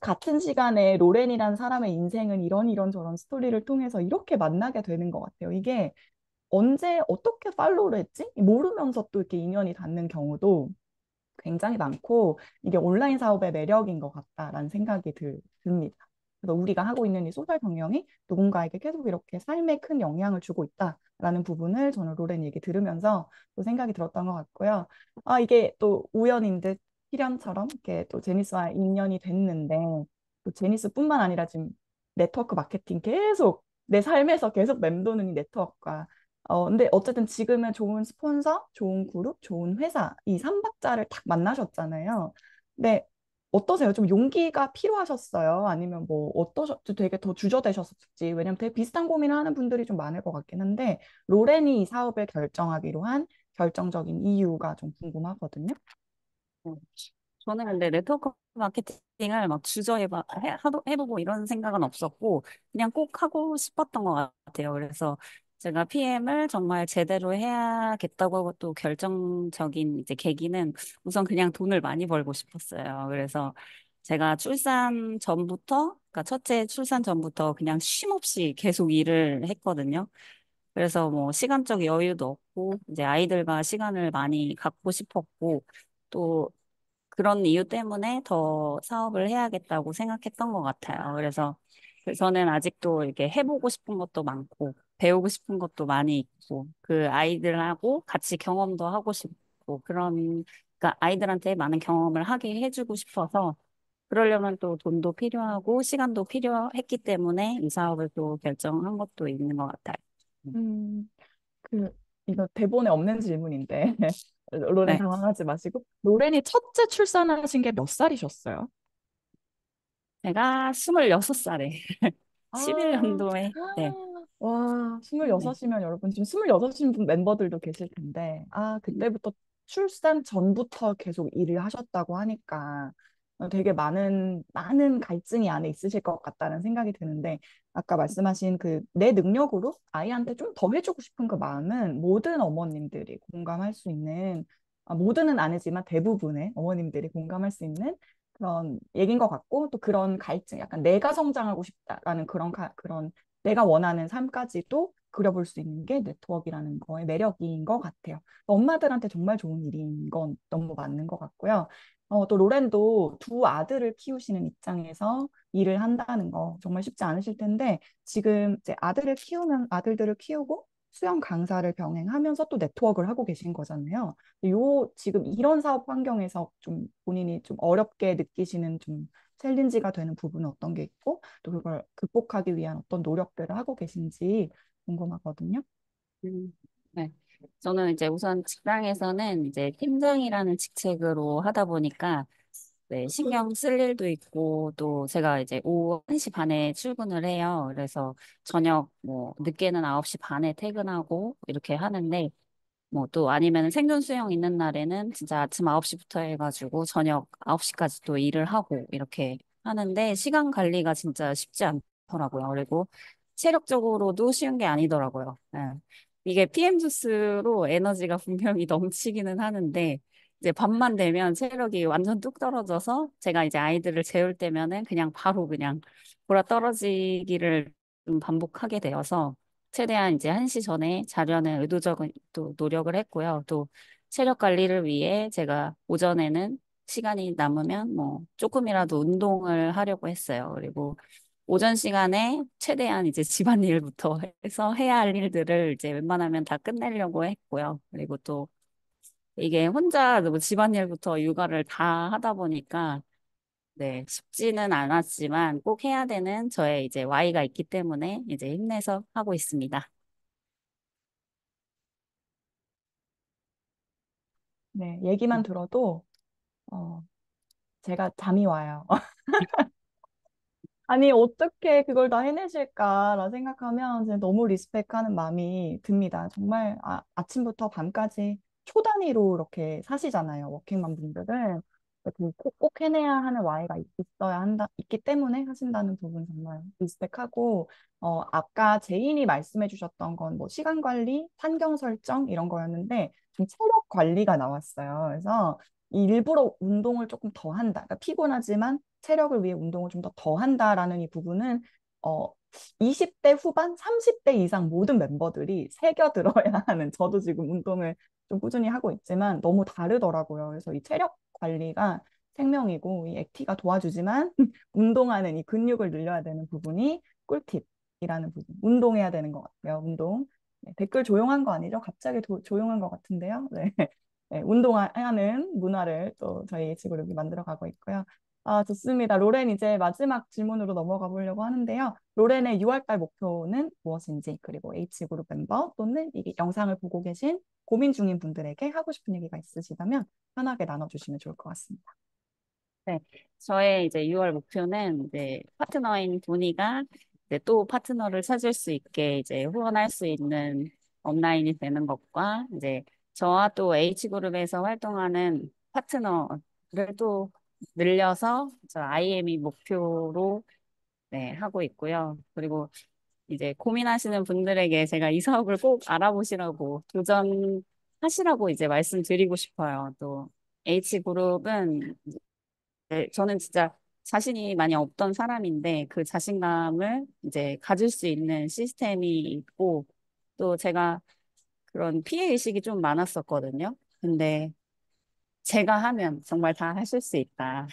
같은 시간에 로렌이라는 사람의 인생은 이런 저런 스토리를 통해서 이렇게 만나게 되는 것 같아요. 이게 언제 어떻게 팔로우를 했지? 모르면서 또 이렇게 인연이 닿는 경우도 굉장히 많고 이게 온라인 사업의 매력인 것 같다라는 생각이 듭니다. 그래서 우리가 하고 있는 이 소셜 경영이 누군가에게 계속 이렇게 삶에 큰 영향을 주고 있다라는 부분을 저는 로렌 얘기 들으면서 또 생각이 들었던 것 같고요. 아, 이게 또 우연인 듯 필연처럼 이렇게 또 제니스와 인연이 됐는데 또 제니스뿐만 아니라 지금 네트워크 마케팅 계속 내 삶에서 계속 맴도는 이 네트워크가 근데 어쨌든 지금은 좋은 스폰서, 좋은 그룹, 좋은 회사, 이 삼박자를 딱 만나셨잖아요. 근데 어떠세요? 좀 용기가 필요하셨어요? 아니면 뭐 어떠셨지? 되게 더 주저되셨을지. 왜냐면 되게 비슷한 고민을 하는 분들이 좀 많을 것 같긴 한데, 로렌이 이 사업을 결정하기로 한 결정적인 이유가 좀 궁금하거든요. 어, 저는 근데 네트워크 마케팅을 막 해보고 이런 생각은 없었고, 그냥 꼭 하고 싶었던 것 같아요. 그래서 제가 PM을 정말 제대로 해야겠다고 하고 또 결정적인 이제 계기는 우선 그냥 돈을 많이 벌고 싶었어요. 그래서 제가 출산 전부터, 그러니까 첫째 출산 전부터 그냥 쉼 없이 계속 일을 했거든요. 그래서 뭐 시간적 여유도 없고, 이제 아이들과 시간을 많이 갖고 싶었고, 또 그런 이유 때문에 더 사업을 해야겠다고 생각했던 것 같아요. 그래서 저는 아직도 이렇게 해보고 싶은 것도 많고, 배우고 싶은 것도 많이 있고, 그 아이들하고 같이 경험도 하고 싶고, 그러니까 아이들한테 많은 경험을 하게 해주고 싶어서, 그러려면 또 돈도 필요하고, 시간도 필요했기 때문에 이 사업을 또 결정한 것도 있는 것 같아요. 음. 음, 그, 이거 대본에 없는 질문인데, 로렌 네. 당황하지 마시고, 로렌이 첫째 출산하신 게 몇 살이셨어요? 제가 26살에, 아, 11년도에, 네. 와, 네. 26이면 여러분 지금 26인 분 멤버들도 계실 텐데, 아, 그때부터 출산 전부터 계속 일을 하셨다고 하니까 되게 많은 갈증이 안에 있으실 것 같다는 생각이 드는데, 아까 말씀하신 그 내 능력으로 아이한테 좀 더 해주고 싶은 그 마음은 모든 어머님들이 공감할 수 있는, 모두는 아니지만 대부분의 어머님들이 공감할 수 있는 그런 얘기인 것 같고, 또 그런 갈증, 약간 내가 성장하고 싶다라는 그런 내가 원하는 삶까지도 그려볼 수 있는 게 네트워크라는 거의 매력인 것 같아요. 엄마들한테 정말 좋은 일인 건 너무 맞는 것 같고요. 또 로렌도 두 아들을 키우시는 입장에서 일을 한다는 거 정말 쉽지 않으실 텐데 지금 이제 아들들을 키우고 수영 강사를 병행하면서 또 네트워크를 하고 계신 거잖아요. 지금 이런 사업 환경에서 좀 본인이 좀 어렵게 느끼시는 좀 챌린지가 되는 부분은 어떤 게 있고 또 그걸 극복하기 위한 어떤 노력들을 하고 계신지 궁금하거든요. 음, 네. 저는 이제 우선 직장에서는 이제 팀장이라는 직책으로 하다 보니까 네, 신경 쓸 일도 있고 또 제가 이제 오후 1시 반에 출근을 해요. 그래서 저녁 뭐 늦게는 9시 반에 퇴근하고 이렇게 하는데 뭐 또 아니면 생존 수영 있는 날에는 진짜 아침 9시부터 해가지고 저녁 9시까지 또 일을 하고 이렇게 하는데 시간 관리가 진짜 쉽지 않더라고요. 그리고 체력적으로도 쉬운 게 아니더라고요. 예. 이게 PM 주스로 에너지가 분명히 넘치기는 하는데 이제 밤만 되면 체력이 완전 뚝 떨어져서 제가 이제 아이들을 재울 때면은 그냥 바로 그냥 돌아 떨어지기를 좀 반복하게 되어서 최대한 이제 1시 전에 자려는 의도적인 또 노력을 했고요. 또 체력 관리를 위해 제가 오전에는 시간이 남으면 뭐 조금이라도 운동을 하려고 했어요. 그리고 오전 시간에 최대한 이제 집안일부터 해서 해야 할 일들을 이제 웬만하면 다 끝내려고 했고요. 그리고 또 이게 혼자 뭐 집안일부터 육아를 다 하다 보니까 네, 쉽지는 않았지만 꼭 해야 되는 저의 이제 Y가 있기 때문에 이제 힘내서 하고 있습니다. 네, 얘기만 들어도 어, 제가 잠이 와요. 아니, 어떻게 그걸 다 해내실까라 생각하면 이제 너무 리스펙하는 마음이 듭니다. 정말 아침부터 밤까지 초 단위로 이렇게 사시잖아요. 워킹맘 분들은. 꼭 해내야 하는 와이가 있어야 있기 때문에 하신다는 부분 정말 리스펙하고, 아까 제인이 말씀해 주셨던 건 뭐 시간 관리, 환경 설정 이런 거였는데, 좀 체력 관리가 나왔어요. 그래서 일부러 운동을 조금 더 한다. 그러니까 피곤하지만 체력을 위해 운동을 좀 더 한다라는 이 부분은 어 20대 후반, 30대 이상 모든 멤버들이 새겨 들어야 하는 저도 지금 운동을 좀 꾸준히 하고 있지만 너무 다르더라고요. 그래서 이 체력 관리가 생명이고 이 액티가 도와주지만 운동하는 이 근육을 늘려야 되는 부분이 꿀팁이라는 부분. 운동해야 되는 것 같아요. 운동. 네, 댓글 조용한 거 아니죠? 갑자기 조용한 것 같은데요. 네. 네, 운동하는 문화를 또 저희 H그룹이 만들어가고 있고요. 좋습니다. 로렌 이제 마지막 질문으로 넘어가 보려고 하는데요. 로렌의 6월달 목표는 무엇인지, 그리고 H그룹 멤버 또는 이 영상을 보고 계신 고민 중인 분들에게 하고 싶은 얘기가 있으시다면 편하게 나눠주시면 좋을 것 같습니다. 네, 저의 이제 6월 목표는 이제 파트너인 도니가 이제 또 파트너를 찾을 수 있게 이제 후원할 수 있는 업라인이 되는 것과 이제 저와 또 H그룹에서 활동하는 파트너를 또 늘려서 저 IM이 목표로 네, 하고 있고요. 그리고 이제 고민하시는 분들에게 제가 이 사업을 꼭 알아보시라고 도전하시라고 이제 말씀드리고 싶어요. 또 H그룹은 네, 저는 진짜 자신이 많이 없던 사람인데 그 자신감을 이제 가질 수 있는 시스템이 있고 또 제가 그런 피해 의식이 좀 많았었거든요. 근데 제가 하면 정말 다 하실 수 있다.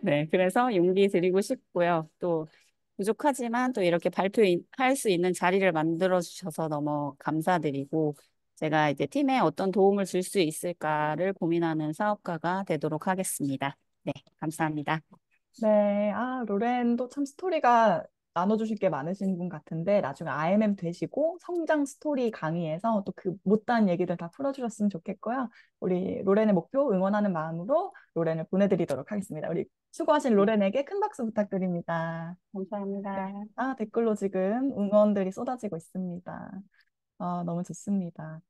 네, 그래서 용기 드리고 싶고요. 또 부족하지만 또 이렇게 발표할 수 있는 자리를 만들어 주셔서 너무 감사드리고 제가 이제 팀에 어떤 도움을 줄 수 있을까를 고민하는 사업가가 되도록 하겠습니다. 네, 감사합니다. 네, 로렌도 참 스토리가 나눠주실 게 많으신 분 같은데, 나중에 IMM 되시고, 성장 스토리 강의에서 또 그 못다한 얘기들 다 풀어주셨으면 좋겠고요. 우리 로렌의 목표 응원하는 마음으로 로렌을 보내드리도록 하겠습니다. 우리 수고하신 로렌에게 큰 박수 부탁드립니다. 네. 감사합니다. 댓글로 지금 응원들이 쏟아지고 있습니다. 너무 좋습니다.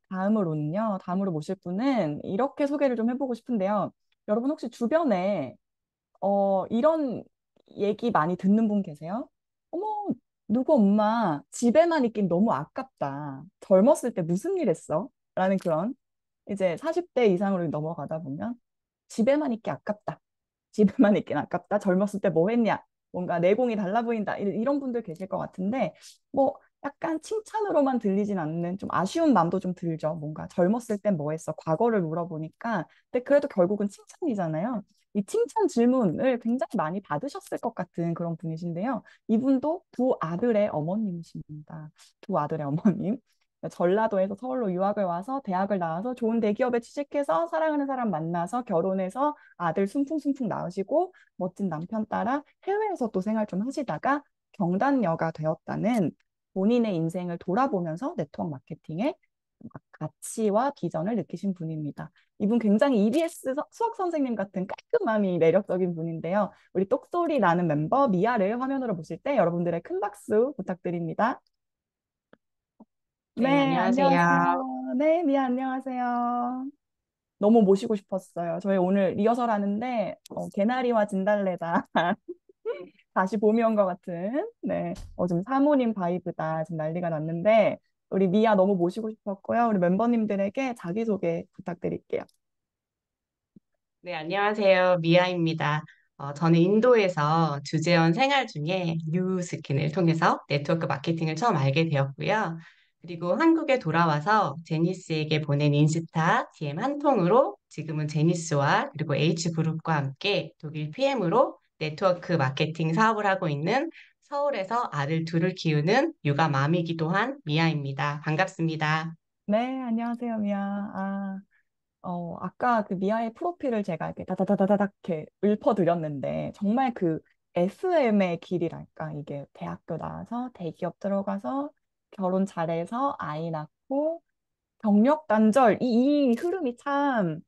다음으로 모실 분은 이렇게 소개를 좀 해보고 싶은데요. 여러분 혹시 주변에 이런 얘기 많이 듣는 분 계세요? 어머, 누구 엄마 집에만 있긴 너무 아깝다. 젊었을 때 무슨 일 했어? 라는 그런 이제 40대 이상으로 넘어가다 보면 집에만 있기 아깝다. 집에만 있긴 아깝다. 젊었을 때 뭐 했냐? 뭔가 내공이 달라 보인다. 이런 분들 계실 것 같은데, 뭐, 약간 칭찬으로만 들리진 않는 좀 아쉬운 마음도 좀 들죠. 뭔가 젊었을 땐 뭐 했어? 과거를 물어보니까. 근데 그래도 결국은 칭찬이잖아요. 이 칭찬 질문을 굉장히 많이 받으셨을 것 같은 그런 분이신데요. 이분도 두 아들의 어머님이십니다. 두 아들의 어머님. 전라도에서 서울로 유학을 와서 대학을 나와서 좋은 대기업에 취직해서 사랑하는 사람 만나서 결혼해서 아들 숨풍숨풍 낳으시고 멋진 남편 따라 해외에서 또 생활 좀 하시다가 경단녀가 되었다는 본인의 인생을 돌아보면서 네트워크 마케팅의 가치와 비전을 느끼신 분입니다. 이분 굉장히 EBS 수학 선생님 같은 깔끔함이 매력적인 분인데요. 우리 똑소리 나는 멤버 미아를 화면으로 보실 때 여러분들의 큰 박수 부탁드립니다. 네, 네, 안녕하세요. 안녕하세요. 네, 미아 안녕하세요. 너무 모시고 싶었어요. 저희 오늘 리허설 하는데 개나리와 진달래다. 다시 봄이 온 것 같은 좀 사모님 바이브다. 지금 난리가 났는데 우리 미아 너무 모시고 싶었고요. 우리 멤버님들에게 자기소개 부탁드릴게요. 네, 안녕하세요. 미아입니다. 저는 인도에서 주재원 생활 중에 뉴스킨을 통해서 네트워크 마케팅을 처음 알게 되었고요. 그리고 한국에 돌아와서 제니스에게 보낸 인스타 DM 한 통으로 지금은 제니스와 그리고 H그룹과 함께 독일 PM으로 네트워크 마케팅 사업을 하고 있는 서울에서 아들 둘을 키우는 육아 맘이기도 한 미아입니다. 반갑습니다. 네, 안녕하세요, 미아. 아까 그 미아의 프로필을 제가 이렇게 다다다다닥 이렇게 읊어드렸는데, 정말 그 SM의 길이랄까, 이게 대학교 나와서 대기업 들어가서 결혼 잘해서 아이 낳고 경력 단절, 이 흐름이 참,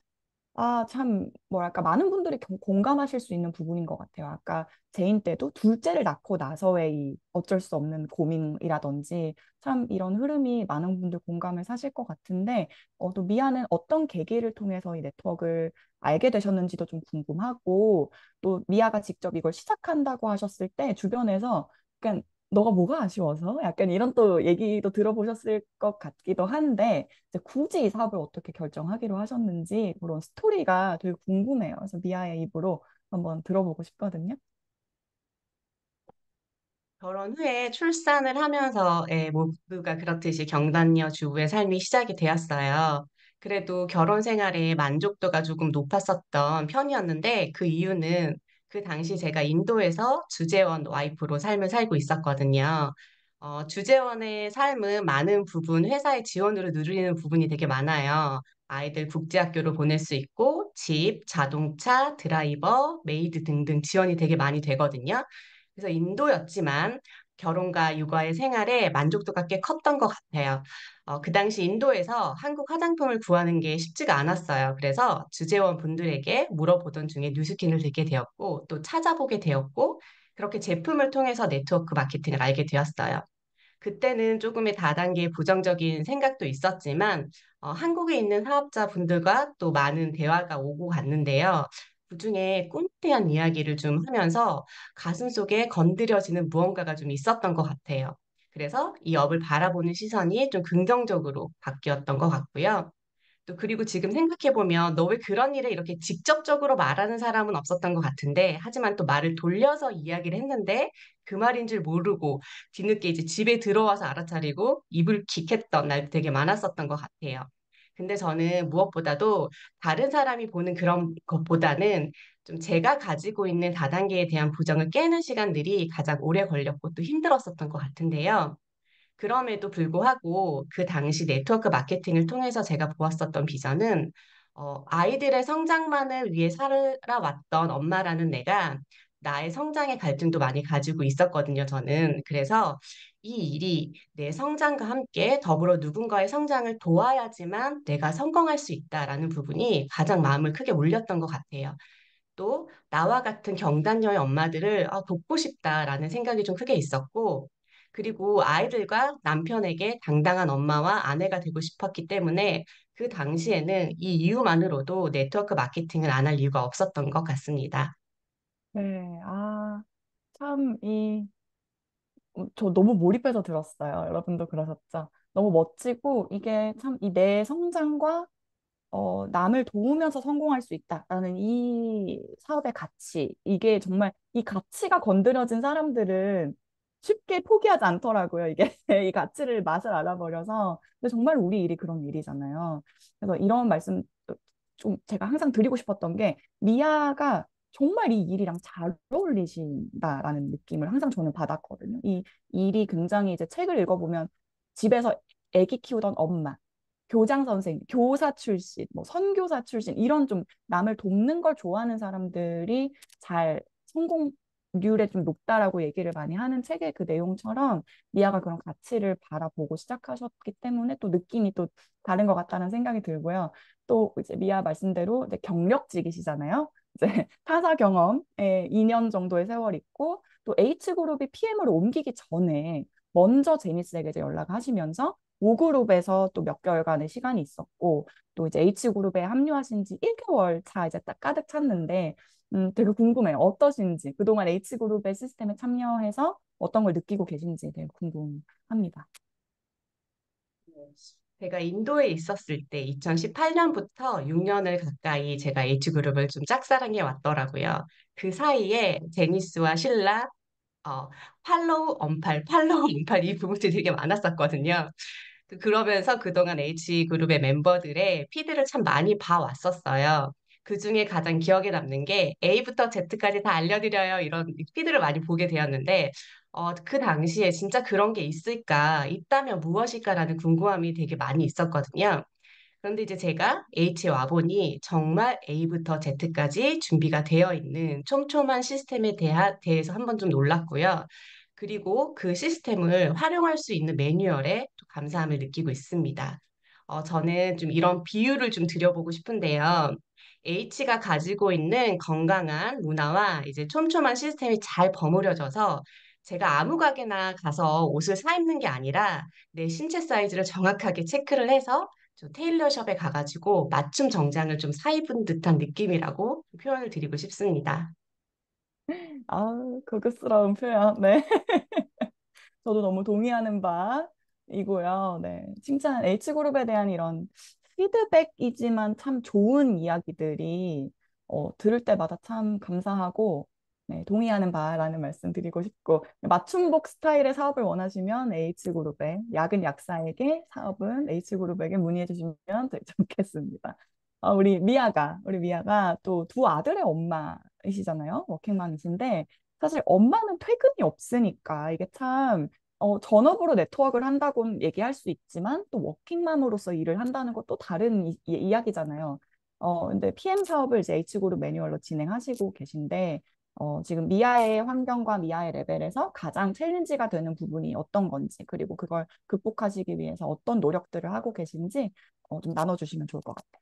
참, 뭐랄까, 많은 분들이 공감하실 수 있는 부분인 것 같아요. 아까 제인 때도 둘째를 낳고 나서의 이 어쩔 수 없는 고민이라든지, 참 이런 흐름이 많은 분들 공감을 사실 것 같은데, 또 미아는 어떤 계기를 통해서 이 네트워크를 알게 되셨는지도 좀 궁금하고, 또 미아가 직접 이걸 시작한다고 하셨을 때 주변에서 약간 너가 뭐가 아쉬워서? 약간 이런 또 얘기도 들어보셨을 것 같기도 한데, 이제 굳이 이 사업을 어떻게 결정하기로 하셨는지 그런 스토리가 되게 궁금해요. 그래서 미아의 입으로 한번 들어보고 싶거든요. 결혼 후에 출산을 하면서 모두가 그렇듯이 경단녀 주부의 삶이 시작이 되었어요. 그래도 결혼 생활에 만족도가 조금 높았었던 편이었는데 그 이유는 그 당시 제가 인도에서 주재원 와이프로 삶을 살고 있었거든요. 주재원의 삶은 많은 부분 회사의 지원으로 누리는 부분이 되게 많아요. 아이들 국제학교로 보낼 수 있고 집, 자동차, 드라이버, 메이드 등등 지원이 되게 많이 되거든요. 그래서 인도였지만 결혼과 육아의 생활에 만족도가 꽤 컸던 것 같아요. 그 당시 인도에서 한국 화장품을 구하는 게 쉽지가 않았어요. 그래서 주재원 분들에게 물어보던 중에 뉴스킨을 듣게 되었고 또 찾아보게 되었고 그렇게 제품을 통해서 네트워크 마케팅을 알게 되었어요. 그때는 조금의 다단계의 부정적인 생각도 있었지만 한국에 있는 사업자분들과 또 많은 대화가 오고 갔는데요. 그중에 꿈에 대한 이야기를 좀 하면서 가슴속에 건드려지는 무언가가 좀 있었던 것 같아요. 그래서 이 업을 바라보는 시선이 좀 긍정적으로 바뀌었던 것 같고요. 또 그리고 지금 생각해보면 너 왜 그런 일에 이렇게 직접적으로 말하는 사람은 없었던 것 같은데 하지만 또 말을 돌려서 이야기를 했는데 그 말인 줄 모르고 뒤늦게 이제 집에 들어와서 알아차리고 입을 킥했던 날도 되게 많았었던 것 같아요. 근데 저는 무엇보다도 다른 사람이 보는 그런 것보다는 좀 제가 가지고 있는 다단계에 대한 부정을 깨는 시간들이 가장 오래 걸렸고 또 힘들었었던 것 같은데요. 그럼에도 불구하고 그 당시 네트워크 마케팅을 통해서 제가 보았었던 비전은 아이들의 성장만을 위해 살아왔던 엄마라는 내가 나의 성장의 갈증도 많이 가지고 있었거든요, 저는. 그래서 이 일이 내 성장과 함께 더불어 누군가의 성장을 도와야지만 내가 성공할 수 있다라는 부분이 가장 마음을 크게 울렸던 것 같아요. 또 나와 같은 경단녀의 엄마들을 돕고 싶다라는 생각이 좀 크게 있었고, 그리고 아이들과 남편에게 당당한 엄마와 아내가 되고 싶었기 때문에 그 당시에는 이 이유만으로도 네트워크 마케팅을 안 할 이유가 없었던 것 같습니다. 네, 참, 저 너무 몰입해서 들었어요. 여러분도 그러셨죠? 너무 멋지고, 이게 참 이 내 성장과 남을 도우면서 성공할 수 있다라는 이 사업의 가치, 이게 정말 이 가치가 건드려진 사람들은 쉽게 포기하지 않더라고요. 이게 이 가치를 맛을 알아버려서. 근데 정말 우리 일이 그런 일이잖아요. 그래서 이런 말씀 좀 제가 항상 드리고 싶었던 게 미아가 정말 이 일이랑 잘 어울리신다라는 느낌을 항상 저는 받았거든요. 이 일이 굉장히 이제 책을 읽어보면 집에서 아기 키우던 엄마, 교장 선생님, 교사 출신, 뭐 선교사 출신 이런 좀 남을 돕는 걸 좋아하는 사람들이 잘 성공률에 좀 높다라고 얘기를 많이 하는 책의 그 내용처럼 미아가 그런 가치를 바라보고 시작하셨기 때문에 또 느낌이 또 다른 것 같다는 생각이 들고요. 또 이제 미아 말씀대로 이제 경력직이시잖아요. 이제 타사 경험에 2년 정도의 세월 있고 또 H그룹이 PM으로 옮기기 전에 먼저 제니스에게 이제 연락하시면서 O그룹에서 또 몇 개월간의 시간이 있었고 또 이제 H그룹에 합류하신 지 1개월 차 이제 딱 가득 찼는데 되게 궁금해요. 어떠신지 그동안 H그룹의 시스템에 참여해서 어떤 걸 느끼고 계신지 되게 궁금합니다. 제가 인도에 있었을 때 2018년부터 6년을 가까이 제가 H그룹을 좀 짝사랑해 왔더라고요. 그 사이에 제니스와 신라, 어, 팔로우, 언팔, 팔로우, 언팔 이 부분들이 되게 많았었거든요. 그러면서 그동안 H그룹의 멤버들의 피드를 참 많이 봐왔었어요. 그중에 가장 기억에 남는 게 A부터 Z까지 다 알려드려요. 이런 피드를 많이 보게 되었는데, 그 당시에 진짜 그런 게 있을까, 있다면 무엇일까라는 궁금함이 되게 많이 있었거든요. 그런데 이제 제가 H에 와보니 정말 A부터 Z까지 준비가 되어 있는 촘촘한 시스템에 대해서 한번 좀 놀랐고요. 그리고 그 시스템을 활용할 수 있는 매뉴얼에 또 감사함을 느끼고 있습니다. 저는 좀 이런 비유를 좀 드려보고 싶은데요. H가 가지고 있는 건강한 문화와 이제 촘촘한 시스템이 잘 버무려져서 제가 아무 가게나 가서 옷을 사 입는 게 아니라 내 신체 사이즈를 정확하게 체크를 해서 좀 테일러숍에 가가지고 맞춤 정장을 좀 사 입은 듯한 느낌이라고 표현을 드리고 싶습니다. 아, 고급스러운 표현. 네. 저도 너무 동의하는 바이고요. 네. 칭찬, H그룹에 대한 이런 피드백이지만 참 좋은 이야기들이 들을 때마다 참 감사하고 네, 동의하는 바라는 말씀 드리고 싶고 맞춤복 스타일의 사업을 원하시면 H그룹에 야근 약사에게 사업은 H그룹에게 문의해 주시면 되게 좋겠습니다. 우리 미아가 또 두 아들의 엄마이시잖아요. 워킹맘이신데 사실 엄마는 퇴근이 없으니까 이게 참 전업으로 네트워크를 한다고는 얘기할 수 있지만 또 워킹맘으로서 일을 한다는 것도 다른 이야기잖아요. 근데 PM 사업을 이제 H그룹 매뉴얼로 진행하시고 계신데 지금 미아의 환경과 미아의 레벨에서 가장 챌린지가 되는 부분이 어떤 건지 그리고 그걸 극복하시기 위해서 어떤 노력들을 하고 계신지 좀 나눠주시면 좋을 것 같아요.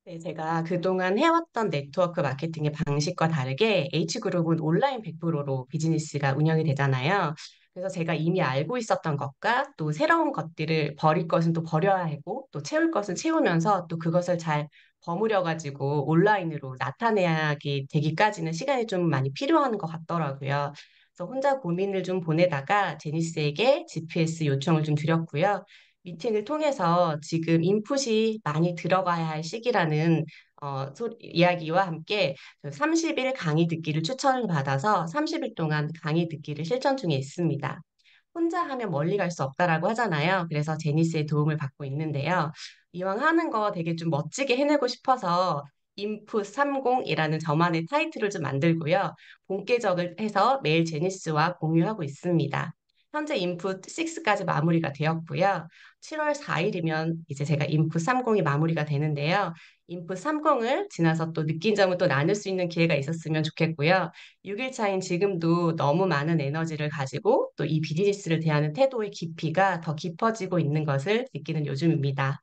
네, 제가 그동안 해왔던 네트워크 마케팅의 방식과 다르게 H그룹은 온라인 100%로 비즈니스가 운영이 되잖아요. 그래서 제가 이미 알고 있었던 것과 또 새로운 것들을 버릴 것은 또 버려야 하고 또 채울 것은 채우면서 또 그것을 잘 버무려가지고 온라인으로 나타내게 되기까지는 시간이 좀 많이 필요한 것 같더라고요. 그래서 혼자 고민을 좀 보내다가 제니스에게 GPS 요청을 좀 드렸고요. 미팅을 통해서 지금 인풋이 많이 들어가야 할 시기라는 이야기와 함께 30일 강의 듣기를 추천을 받아서 30일 동안 강의 듣기를 실천 중에 있습니다. 혼자 하면 멀리 갈 수 없다라고 하잖아요. 그래서 제니스의 도움을 받고 있는데요. 이왕 하는 거 되게 좀 멋지게 해내고 싶어서 인풋 30이라는 저만의 타이틀을 좀 만들고요. 본계적을 해서 매일 제니스와 공유하고 있습니다. 현재 인풋 6까지 마무리가 되었고요. 7월 4일이면 이제 제가 인풋 30이 마무리가 되는데요. 인풋 30을 지나서 또 느낀 점을 또 나눌 수 있는 기회가 있었으면 좋겠고요. 6일 차인 지금도 너무 많은 에너지를 가지고 또 이 비즈니스를 대하는 태도의 깊이가 더 깊어지고 있는 것을 느끼는 요즘입니다.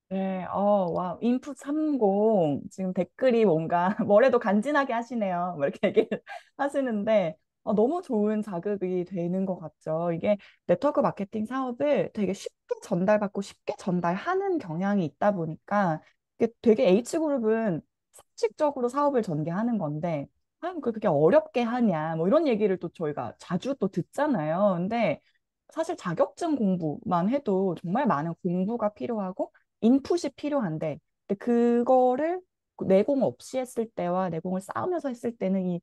네, 와, 인풋 30. 지금 댓글이 뭔가 뭐래도 간지나게 하시네요. 뭐 이렇게 얘기를 하시는데, 너무 좋은 자극이 되는 것 같죠. 이게 네트워크 마케팅 사업을 되게 쉽게 전달받고 쉽게 전달하는 경향이 있다 보니까, 이게 되게 H그룹은 상식적으로 사업을 전개하는 건데, 아, 그게 어렵게 하냐, 뭐 이런 얘기를 또 저희가 자주 또 듣잖아요. 근데 사실 자격증 공부만 해도 정말 많은 공부가 필요하고, 인풋이 필요한데 근데 그거를 내공 없이 했을 때와 내공을 쌓으면서 했을 때는 이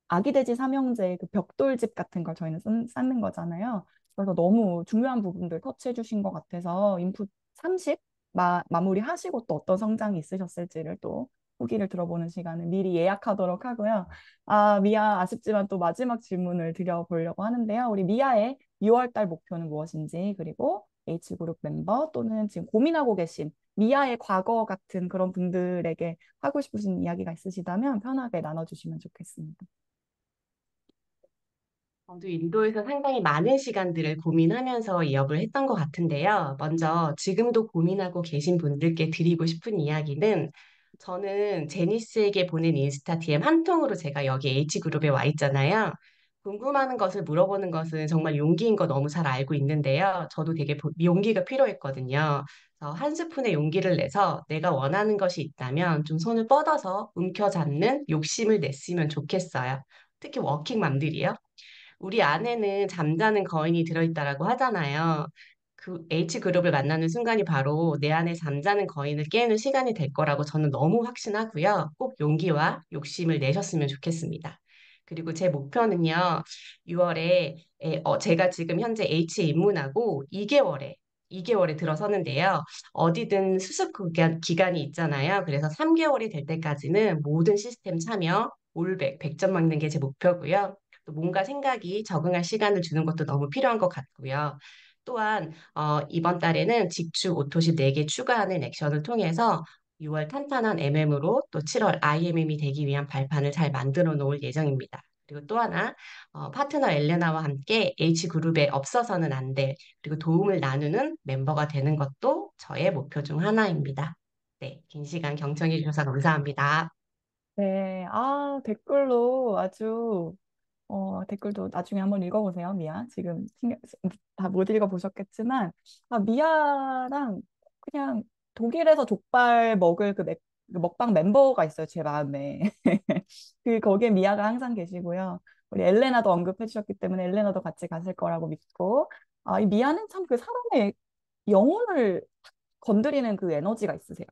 아기 돼지 삼형제 그 벽돌집 같은 걸 저희는 쌓는 거잖아요. 그래서 너무 중요한 부분들 터치해 주신 것 같아서 인풋 30 마무리 하시고 또 어떤 성장이 있으셨을지를 또 후기를 들어보는 시간을 미리 예약하도록 하고요. 미아 아쉽지만 또 마지막 질문을 드려보려고 하는데요. 우리 미아의 6월 달 목표는 무엇인지 그리고 H그룹 멤버 또는 지금 고민하고 계신 미아의 과거 같은 그런 분들에게 하고 싶으신 이야기가 있으시다면 편하게 나눠주시면 좋겠습니다. 저도 인도에서 상당히 많은 시간들을 고민하면서 이업을 했던 것 같은데요. 먼저 지금도 고민하고 계신 분들께 드리고 싶은 이야기는 저는 제니스에게 보낸 인스타 DM 한 통으로 제가 여기 H그룹에 와 있잖아요. 궁금한 것을 물어보는 것은 정말 용기인 거 너무 잘 알고 있는데요. 저도 되게 용기가 필요했거든요. 그래서 한 스푼의 용기를 내서 내가 원하는 것이 있다면 좀 손을 뻗어서 움켜잡는 욕심을 냈으면 좋겠어요. 특히 워킹맘들이요. 우리 안에는 잠자는 거인이 들어있다라고 하잖아요. 그 H그룹을 만나는 순간이 바로 내 안에 잠자는 거인을 깨우는 시간이 될 거라고 저는 너무 확신하고요. 꼭 용기와 욕심을 내셨으면 좋겠습니다. 그리고 제 목표는요, 6월에 제가 지금 현재 H 입문하고 2개월에 들어서는데요. 어디든 수습 기간이 있잖아요. 그래서 3개월이 될 때까지는 모든 시스템 참여, 올백, 100점 막는 게 제 목표고요. 또 뭔가 생각이 적응할 시간을 주는 것도 너무 필요한 것 같고요. 또한 이번 달에는 직축 오토시 4개 추가하는 액션을 통해서 6월 탄탄한 MM으로 또 7월 IMM이 되기 위한 발판을 잘 만들어 놓을 예정입니다. 그리고 또 하나, 파트너 엘레나와 함께 H그룹에 없어서는 안 될, 그리고 도움을 나누는 멤버가 되는 것도 저의 목표 중 하나입니다. 네, 긴 시간 경청해 주셔서 감사합니다. 네, 댓글로 아주 댓글도 나중에 한번 읽어보세요, 미아. 지금 다 못 읽어보셨겠지만, 미아랑 그냥 독일에서 족발 먹을 그 먹방 멤버가 있어요, 제 마음에. 거기에 미아가 항상 계시고요. 우리 엘레나도 언급해 주셨기 때문에 엘레나도 같이 갔을 거라고 믿고, 이 미아는 참 그 사람의 영혼을 건드리는 그 에너지가 있으세요.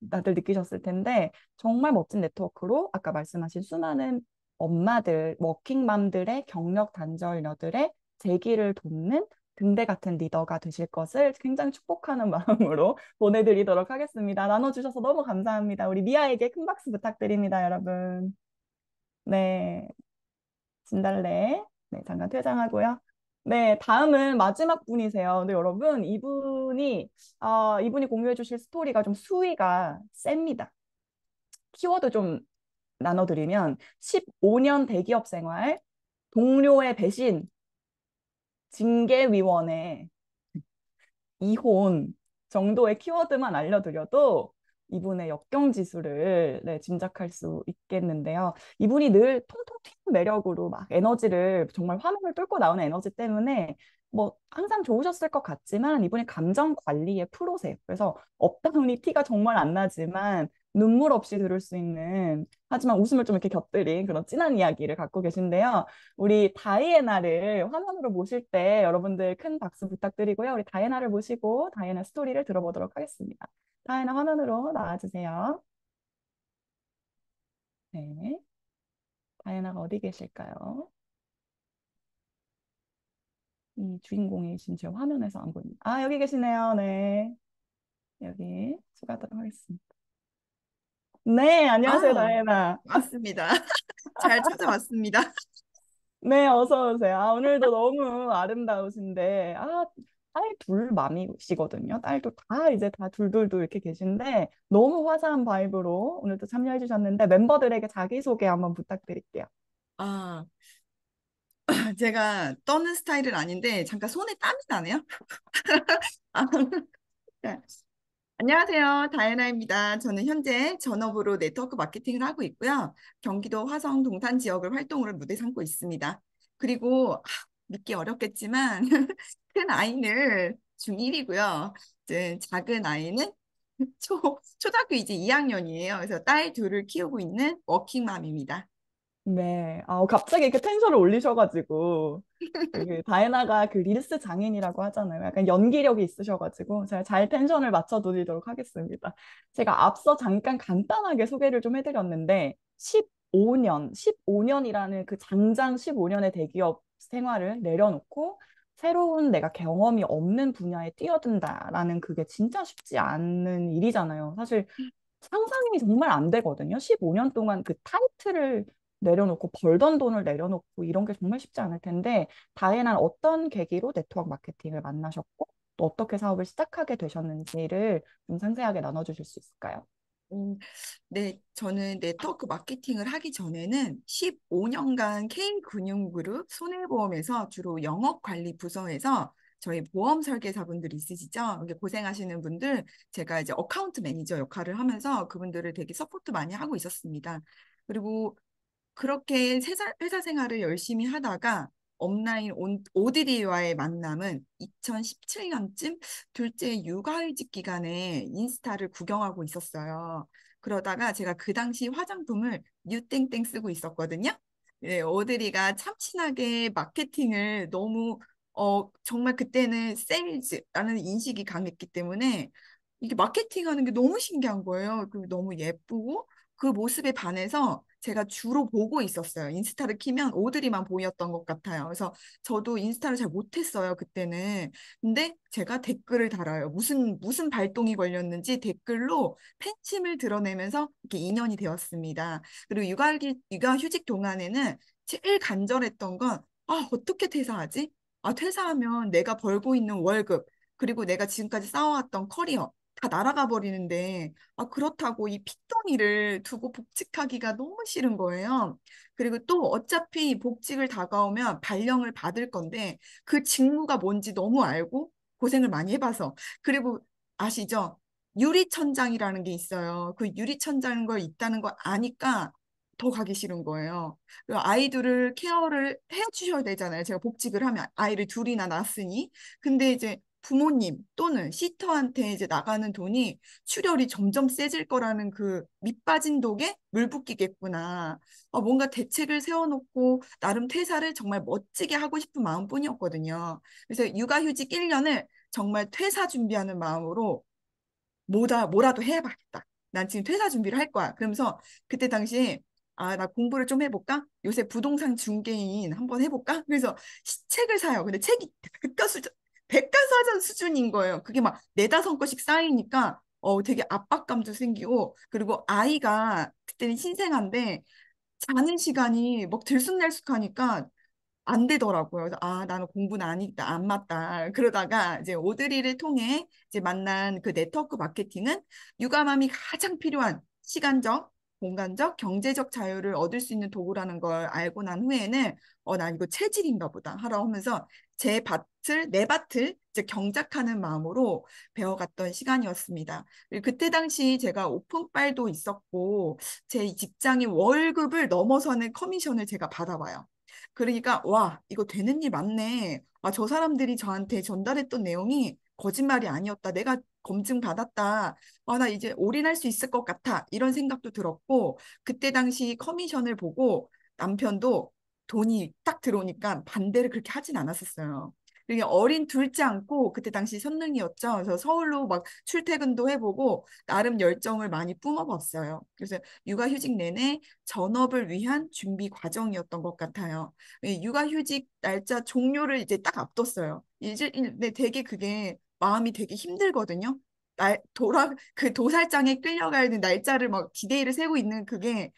다들 느끼셨을 텐데, 정말 멋진 네트워크로 아까 말씀하신 수많은 엄마들, 워킹맘들의 경력 단절녀들의 재기를 돕는 등대 같은 리더가 되실 것을 굉장히 축복하는 마음으로 보내드리도록 하겠습니다. 나눠주셔서 너무 감사합니다. 우리 미아에게 큰 박수 부탁드립니다, 여러분. 네, 진달래. 네, 잠깐 퇴장하고요. 네, 다음은 마지막 분이세요. 근데 여러분, 이분이 공유해 주실 스토리가 좀 수위가 셉니다. 키워드 좀 나눠드리면 15년 대기업 생활, 동료의 배신, 징계위원회, 이혼 정도의 키워드만 알려드려도 이분의 역경지수를 네, 짐작할 수 있겠는데요. 이분이 늘 통통 튀는 매력으로 막 에너지를 정말 화면을 뚫고 나오는 에너지 때문에 뭐 항상 좋으셨을 것 같지만 이분이 감정 관리의 프로세요. 그래서 업다운이 티가 정말 안 나지만 눈물 없이 들을 수 있는 하지만 웃음을 좀 이렇게 곁들인 그런 진한 이야기를 갖고 계신데요. 우리 다이애나를 화면으로 모실 때 여러분들 큰 박수 부탁드리고요. 우리 다이애나를 모시고 다이애나 스토리를 들어보도록 하겠습니다. 다이애나 화면으로 나와주세요. 네. 다이애나가 어디 계실까요? 이 주인공이신 제 화면에서 안 보입니다. 여기 계시네요. 네. 여기 추가하도록 하겠습니다. 네, 안녕하세요, 아, 다이애나. 맞습니다. 잘 찾아왔습니다. 네, 어서 오세요. 오늘도 너무 아름다우신데, 딸 둘 맘이시거든요. 딸도 이제 다 둘둘둘 이렇게 계신데, 너무 화사한 바이브로 오늘도 참여해 주셨는데, 멤버들에게 자기소개 한번 부탁드릴게요. 아, 제가 떠는 스타일은 아닌데 잠깐 손에 땀이 나네요. 아, 네. 안녕하세요. 다이애나입니다. 저는 현재 전업으로 네트워크 마케팅을 하고 있고요. 경기도 화성 동탄 지역을 활동으로 무대 삼고 있습니다. 그리고 믿기 어렵겠지만 큰 아이는 중1이고요. 이제 작은 아이는 초등학교 이제 2학년이에요. 그래서 딸 둘을 키우고 있는 워킹맘입니다. 네, 갑자기 이렇게 텐션을 올리셔가지고, 다이애나가 그 릴스 장인이라고 하잖아요. 약간 연기력이 있으셔가지고, 제가 잘 텐션을 맞춰드리도록 하겠습니다. 제가 앞서 잠깐 간단하게 소개를 좀 해드렸는데, 15년이라는 그 장장 15년의 대기업 생활을 내려놓고, 새로운 내가 경험이 없는 분야에 뛰어든다라는 그게 진짜 쉽지 않은 일이잖아요. 사실 상상이 정말 안 되거든요. 15년 동안 그 타이틀을 내려놓고 벌던 돈을 내려놓고 이런 게 정말 쉽지 않을 텐데 다혜는 어떤 계기로 네트워크 마케팅을 만나셨고 또 어떻게 사업을 시작하게 되셨는지를 좀 상세하게 나눠주실 수 있을까요? 음, 네, 저는 네트워크 마케팅을 하기 전에는 15년간 K금융그룹 손해보험에서 주로 영업관리 부서에서 저희 보험 설계사분들 있으시죠? 여기 고생하시는 분들 제가 이제 어카운트 매니저 역할을 하면서 그분들을 되게 서포트 많이 하고 있었습니다. 그리고 그렇게 회사 생활을 열심히 하다가 업라인 오드리와의 만남은 2017년쯤 둘째 육아휴직 기간에 인스타를 구경하고 있었어요. 그러다가 제가 그 당시 화장품을 뉴땡땡 쓰고 있었거든요. 네, 오드리가 참신하게 마케팅을 너무 정말 그때는 세일즈라는 인식이 강했기 때문에 이게 마케팅하는 게 너무 신기한 거예요. 그리고 너무 예쁘고 그 모습에 반해서 제가 주로 보고 있었어요. 인스타를 키면 오드리만 보였던 것 같아요. 그래서 저도 인스타를 잘 못했어요, 그때는. 근데 제가 댓글을 달아요. 무슨 발동이 걸렸는지 댓글로 팬심을 드러내면서 이렇게 인연이 되었습니다. 그리고 육아휴직 동안에는 제일 간절했던 건 어떻게 퇴사하지? 아, 퇴사하면 내가 벌고 있는 월급, 그리고 내가 지금까지 쌓아왔던 커리어 다 날아가 버리는데, 아, 그렇다고 이 핏덩이를 두고 복직하기가 너무 싫은 거예요. 그리고 또 어차피 복직을 다가오면 발령을 받을 건데, 그 직무가 뭔지 너무 알고 고생을 많이 해봐서. 그리고 아시죠? 유리천장이라는 게 있어요. 그 유리천장 걸 있다는 거 아니까 더 가기 싫은 거예요. 그 아이들을 케어를 해주셔야 되잖아요. 제가 복직을 하면 아이를 둘이나 낳았으니. 근데 이제 부모님 또는 시터한테 이제 나가는 돈이 출혈이 점점 세질 거라는 그 밑빠진 독에 물 붓기겠구나. 뭔가 대책을 세워놓고 나름 퇴사를 정말 멋지게 하고 싶은 마음뿐이었거든요. 그래서 육아휴직 1년을 정말 퇴사 준비하는 마음으로 뭐라도 해봐야겠다. 난 지금 퇴사 준비를 할 거야. 그러면서 그때 당시에 아, 나 공부를 좀 해볼까? 요새 부동산 중개인 한번 해볼까? 그래서 책을 사요. 근데 책이 백과사전 수준인 거예요. 그게 막 네다섯 권씩 쌓이니까 되게 압박감도 생기고 그리고 아이가 그때는 신생아인데 자는 시간이 막 들쑥날쑥하니까 안 되더라고요. 그래서 아, 나는 공부는 아니다, 안 맞다. 그러다가 이제 오드리를 통해 이제 만난 그 네트워크 마케팅은 육아맘이 가장 필요한 시간적, 공간적, 경제적 자유를 얻을 수 있는 도구라는 걸 알고 난 후에는 난 이거 체질인가 보다 하라 하면서 내 밭을 이제 경작하는 마음으로 배워갔던 시간이었습니다. 그리고 그때 당시 제가 오픈빨도 있었고 제 직장의 월급을 넘어서는 커미션을 제가 받아봐요. 그러니까 와 이거 되는 일 맞네. 아, 저 사람들이 저한테 전달했던 내용이 거짓말이 아니었다. 내가 검증 받았다. 아, 나 이제 올인할 수 있을 것 같아. 이런 생각도 들었고 그때 당시 커미션을 보고 남편도 돈이 딱 들어오니까 반대를 그렇게 하진 않았었어요. 그게 어린 둘째 않고 그때 당시 선능이었죠. 그래서 서울로 막 출퇴근도 해보고 나름 열정을 많이 뿜어봤어요. 그래서 육아휴직 내내 전업을 위한 준비 과정이었던 것 같아요. 육아휴직 날짜 종료를 이제 딱 앞뒀어요. 이제 근데 되게 그게 마음이 되게 힘들거든요. 그 도살장에 끌려가는 날짜를 막 디데이를 세고 있는 그게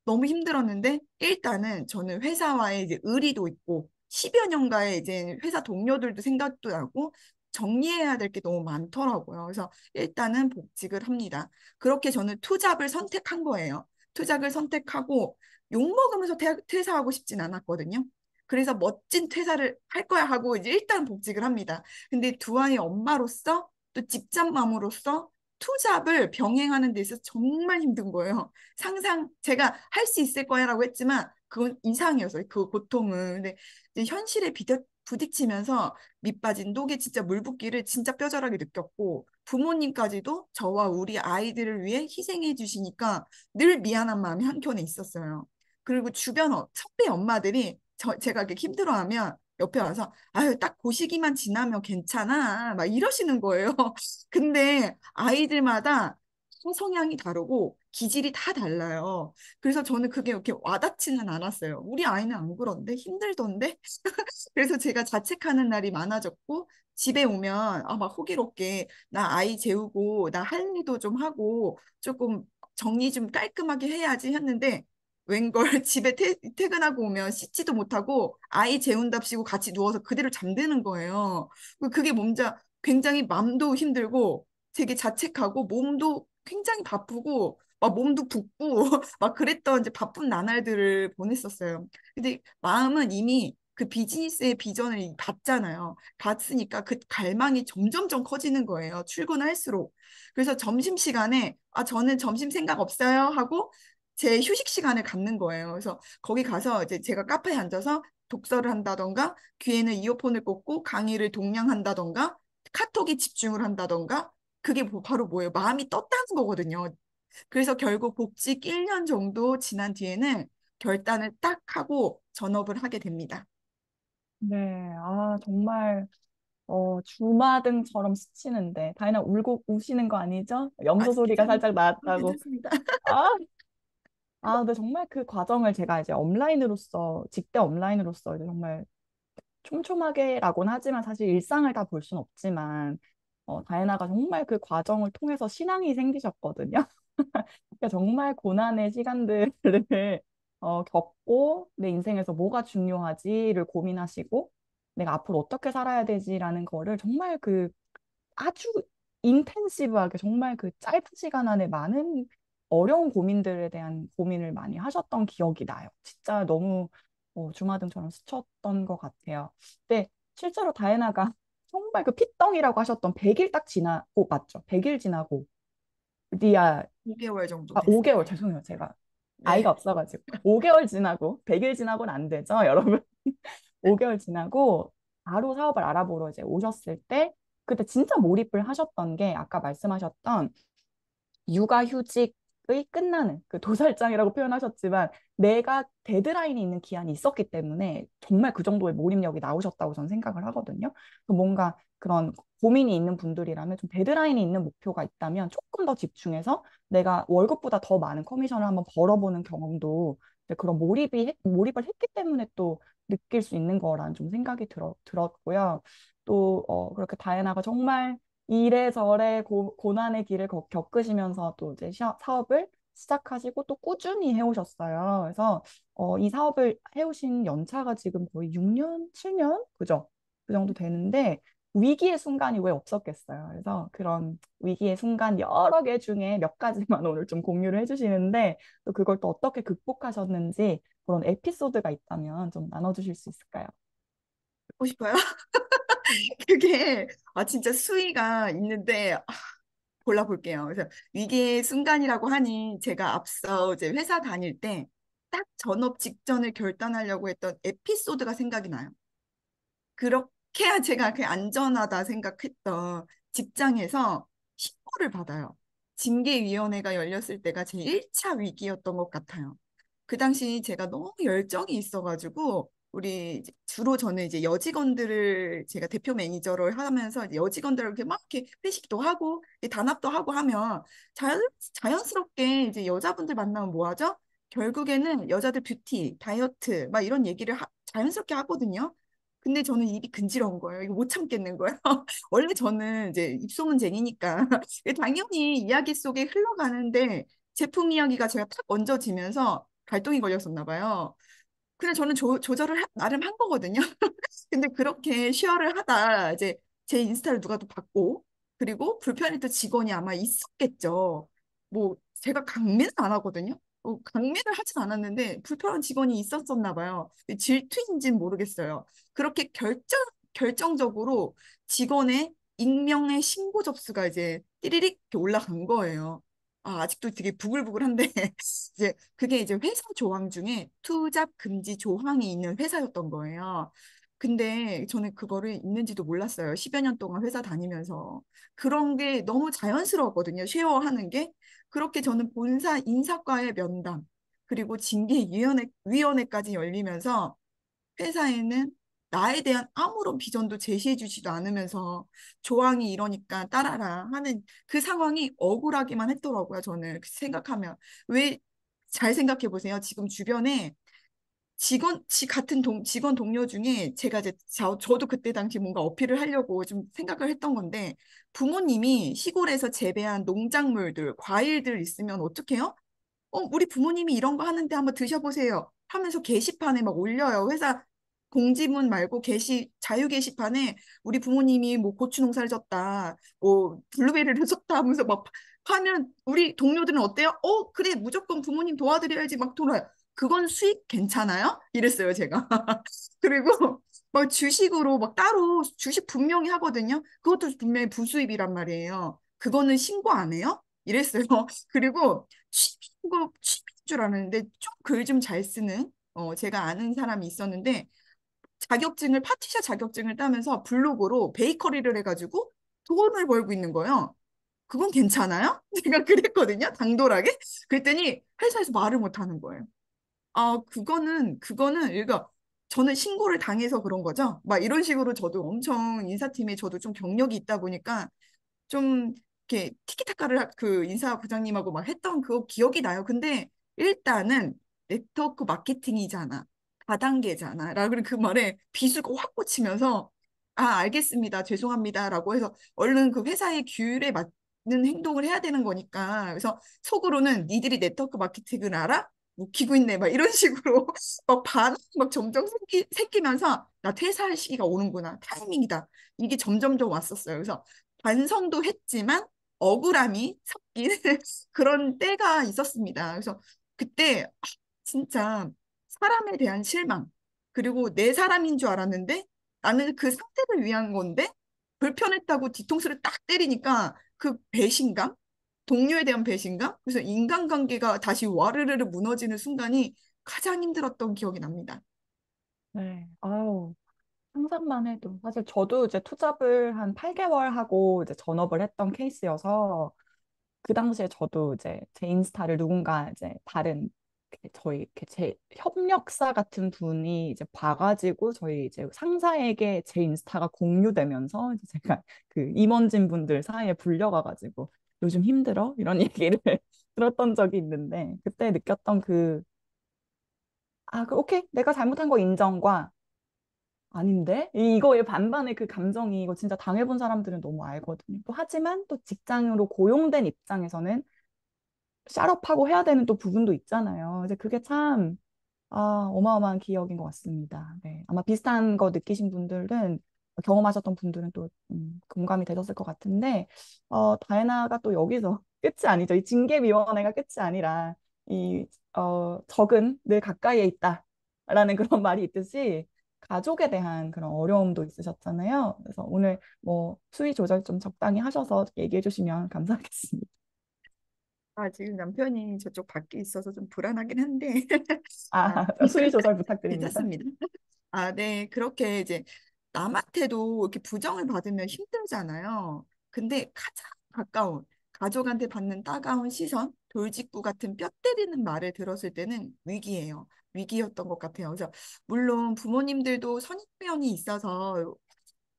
너무 힘들었는데 일단은 저는 회사와의 이제 의리도 있고 10여 년가의 이제 회사 동료들도 생각도 나고 정리해야 될 게 너무 많더라고요. 그래서 일단은 복직을 합니다. 그렇게 저는 투잡을 선택한 거예요. 투잡을 선택하고 욕먹으면서 퇴사하고 싶진 않았거든요. 그래서 멋진 퇴사를 할 거야 하고 이제 일단 복직을 합니다. 근데 두 아이 엄마로서 또 직장맘으로서 투잡을 병행하는 데 있어서 정말 힘든 거예요. 제가 할 수 있을 거야라고 했지만 그건 이상이었어요. 그 고통은. 근데 이제 현실에 부딪히면서 밑빠진 독에 진짜 물붓기를 진짜 뼈저하게 느꼈고 부모님까지도 저와 우리 아이들을 위해 희생해 주시니까 늘 미안한 마음이 한켠에 있었어요. 그리고 주변 선배 엄마들이 제가 이렇게 힘들어하면 옆에 와서 아유 딱 그 시기만 지나면 괜찮아 막 이러시는 거예요. 근데 아이들마다 성향이 다르고 기질이 다 달라요. 그래서 저는 그게 이렇게 와닿지는 않았어요. 우리 아이는 안 그런데 힘들던데. 그래서 제가 자책하는 날이 많아졌고 집에 오면 막 호기롭게 나 아이 재우고 나 할 일도 좀 하고 조금 정리 좀 깔끔하게 해야지 했는데 웬걸 집에 퇴근하고 오면 씻지도 못하고 아이 재운답시고 같이 누워서 그대로 잠드는 거예요. 그게 뭔지 굉장히 마음도 힘들고 되게 자책하고 몸도 굉장히 바쁘고 막 몸도 붓고 막 그랬던 이제 바쁜 나날들을 보냈었어요. 근데 마음은 이미 그 비즈니스의 비전을 봤잖아요. 봤으니까 그 갈망이 점점점 커지는 거예요. 출근할수록. 그래서 점심시간에 저는 점심 생각 없어요 하고 제 휴식 시간을 갖는 거예요. 그래서 거기 가서 이제 제가 카페에 앉아서 독서를 한다던가 귀에는 이어폰을 꽂고 강의를 동량한다던가 카톡에 집중을 한다던가 그게 바로 뭐예요? 마음이 떴다는 거거든요. 그래서 결국 복직 1년 정도 지난 뒤에는 결단을 딱 하고 전업을 하게 됩니다. 네, 정말 주마등처럼 스치는데 다이나 울고 우시는 거 아니죠? 염소 소리가 살짝 나왔다고. 괜찮습니다. 아, 근데 정말 그 과정을 제가 이제 직대 업라인으로서 이제 정말 촘촘하게라고는 하지만 사실 일상을 다 볼 순 없지만, 다이나가 정말 그 과정을 통해서 신앙이 생기셨거든요. 그러니까 정말 고난의 시간들을 겪고 내 인생에서 뭐가 중요하지를 고민하시고 내가 앞으로 어떻게 살아야 되지라는 거를 정말 그 아주 인텐시브하게 정말 그 짧은 시간 안에 많은 어려운 고민들에 대한 고민을 많이 하셨던 기억이 나요. 진짜 너무 주마등처럼 스쳤던 것 같아요. 근데 실제로 다이애나가 정말 그 핏덩이라고 하셨던 100일 딱 지나고 맞죠? 100일 지나고 리아 5개월 정도 5개월 됐어요. 죄송해요. 제가 네. 아이가 없어가지고 5개월 지나고 100일 지나고는 안 되죠, 여러분. 5개월 지나고 바로 사업을 알아보러 이제 오셨을 때 그때 진짜 몰입을 하셨던 게 아까 말씀하셨던 육아휴직의 끝나는 그 도살장이라고 표현하셨지만 내가 데드라인이 있는 기한이 있었기 때문에 정말 그 정도의 몰입력이 나오셨다고 저는 생각을 하거든요. 그 뭔가 그런 고민이 있는 분들이라면 좀 데드라인이 있는 목표가 있다면 조금 더 집중해서 내가 월급보다 더 많은 커미션을 한번 벌어보는 경험도 이제 그런 몰입을 했기 때문에 또 느낄 수 있는 거라는 좀 생각이 들었고요. 또 그렇게 다이애나가 정말 이래저래 고난의 길을 겪으시면서 또 이제 사업을 시작하시고 또 꾸준히 해오셨어요. 그래서 이 사업을 해오신 연차가 지금 거의 6년, 7년? 그죠? 그 정도 되는데 위기의 순간이 왜 없었겠어요. 그래서 그런 위기의 순간 여러 개 중에 몇 가지만 오늘 좀 공유를 해주시는데 또 그걸 또 어떻게 극복하셨는지 그런 에피소드가 있다면 좀 나눠주실 수 있을까요? 듣고 싶어요? 그게 진짜 수위가 있는데 골라볼게요. 그래서 위기의 순간이라고 하니 제가 앞서 이제 회사 다닐 때 딱 전업 직전을 결단하려고 했던 에피소드가 생각이 나요. 그렇게야 제가 그 안전하다 생각했던 직장에서 신고를 받아요. 징계위원회가 열렸을 때가 제 1차 위기였던 것 같아요. 그 당시 제가 너무 열정이 있어가지고 주로 저는 이제 여직원들을 제가 대표 매니저를 하면서 이제 여직원들을 이렇게 막 이렇게 회식도 하고 단합도 하고 하면 자연스럽게 이제 여자분들 만나면 뭐 하죠? 결국에는 여자들 뷰티, 다이어트 막 이런 얘기를 자연스럽게 하거든요. 근데 저는 입이 근지러운 거예요. 이거 못 참겠는 거예요. 원래 저는 이제 입소문쟁이니까 당연히 이야기 속에 흘러가는데 제품 이야기가 제가 탁 얹어지면서 갈등이 걸렸었나 봐요. 근데 저는 조절을 나름 한 거거든요. 근데 그렇게 쉐어를 하다 이제 제 인스타를 누가 또 봤고 그리고 불편했던 직원이 아마 있었겠죠. 뭐 제가 강매는 안 하거든요. 강매를 하진 않았는데 불편한 직원이 있었었나 봐요. 질투인지는 모르겠어요. 그렇게 결정적으로 직원의 익명의 신고 접수가 이제 띠리릭 이렇게 올라간 거예요. 아직도 되게 부글부글한데 이제 그게 이제 회사 조항 중에 투잡 금지 조항이 있는 회사였던 거예요. 근데 저는 그거를 있는지도 몰랐어요. 10여 년 동안 회사 다니면서. 그런 게 너무 자연스러웠거든요. 쉐어하는 게. 그렇게 저는 본사 인사과의 면담, 그리고 위원회까지 열리면서 회사에는 나에 대한 아무런 비전도 제시해 주지도 않으면서 조항이 이러니까 따라라 하는 그 상황이 억울하기만 했더라고요. 저는 생각하면. 왜, 잘 생각해 보세요. 지금 주변에 직원 동료 중에 제가 이제 저도 그때 당시 뭔가 어필을 하려고 좀 생각을 했던 건데 부모님이 시골에서 재배한 농작물들, 과일들 있으면 어떡해요? 우리 부모님이 이런 거 하는데 한번 드셔보세요. 하면서 게시판에 막 올려요. 회사 공지문 말고 자유 게시판에 우리 부모님이 뭐 고추 농사를 졌다, 뭐 블루베리를 졌다 하면서 막 하면 우리 동료들은 어때요? 그래, 무조건 부모님 도와드려야지 막 돌아요. 그건 수익 괜찮아요? 이랬어요, 제가. 그리고 막 주식으로 막 따로 주식 분명히 하거든요. 그것도 분명히 부수입이란 말이에요. 그거는 신고 안 해요? 이랬어요. 그리고 취미인 줄 아는데 좀 글 좀 잘 쓰는 제가 아는 사람이 있었는데 파티샤 자격증을 따면서 블로그로 베이커리를 해가지고 돈을 벌고 있는 거예요. 그건 괜찮아요? 제가 그랬거든요. 당돌하게. 그랬더니 회사에서 말을 못 하는 거예요. 그거는, 그러니까 저는 신고를 당해서 그런 거죠. 막 이런 식으로 저도 엄청 인사팀에 저도 좀 경력이 있다 보니까 좀 이렇게 티키타카를 그 인사부장님하고 막 했던 그 기억이 나요. 근데 일단은 네트워크 마케팅이잖아. 다단계잖아. 라고 그 말에 비수가 확 꽂히면서 알겠습니다. 죄송합니다라고 해서 얼른 그 회사의 규율에 맞는 행동을 해야 되는 거니까. 그래서 속으로는 니들이 네트워크 마케팅을 알아? 웃기고 있네 막 이런 식으로 막 반응 막 점점 생기면서 나 퇴사할 시기가 오는구나 타이밍이다 이게 점점점 왔었어요. 그래서 반성도 했지만 억울함이 섞인 그런 때가 있었습니다. 그래서 그때 진짜 사람에 대한 실망 그리고 내 사람인 줄 알았는데 나는 그 상태를 위한 건데 불편했다고 뒤통수를 딱 때리니까 그 배신감 동료에 대한 배신감 그래서 인간관계가 다시 와르르르 무너지는 순간이 가장 힘들었던 기억이 납니다. 네. 아우, 상상만 해도. 사실 저도 이제 투잡을 한 8개월 하고 이제 전업을 했던 케이스여서 그 당시에 저도 이제 제 인스타를 누군가 이제 다른 저희 이렇게 제 협력사 같은 분이 이제 봐가지고 저희 이제 상사에게 제 인스타가 공유되면서 이제 제가 그 임원진 분들 사이에 불려가가지고 요즘 힘들어? 이런 얘기를 들었던 적이 있는데 그때 느꼈던 오케이. 내가 잘못한 거 인정과 아닌데? 이거의 반반의 그 감정이 이거 진짜 당해본 사람들은 너무 알거든요. 또 하지만 또 직장으로 고용된 입장에서는 샷업하고 해야 되는 또 부분도 있잖아요. 이제 그게 참 어마어마한 기억인 것 같습니다. 네. 아마 비슷한 거 느끼신 분들은 경험하셨던 분들은 또 공감이 되셨을 것 같은데 다이나가 또 여기서 끝이 아니죠. 이 징계위원회가 끝이 아니라 이 적은 늘 가까이에 있다라는 그런 말이 있듯이 가족에 대한 그런 어려움도 있으셨잖아요. 그래서 오늘 뭐 수위 조절 좀 적당히 하셔서 얘기해 주시면 감사하겠습니다. 지금 남편이 저쪽 밖에 있어서 좀 불안하긴 한데 수위 조절 부탁드립니다. 괜찮습니다. 네. 그렇게 이제 남한테도 이렇게 부정을 받으면 힘들잖아요. 근데 가장 가까운 가족한테 받는 따가운 시선, 돌직구 같은 뼈 때리는 말을 들었을 때는 위기예요. 위기였던 것 같아요. 그래서 물론 부모님들도 선입견이 있어서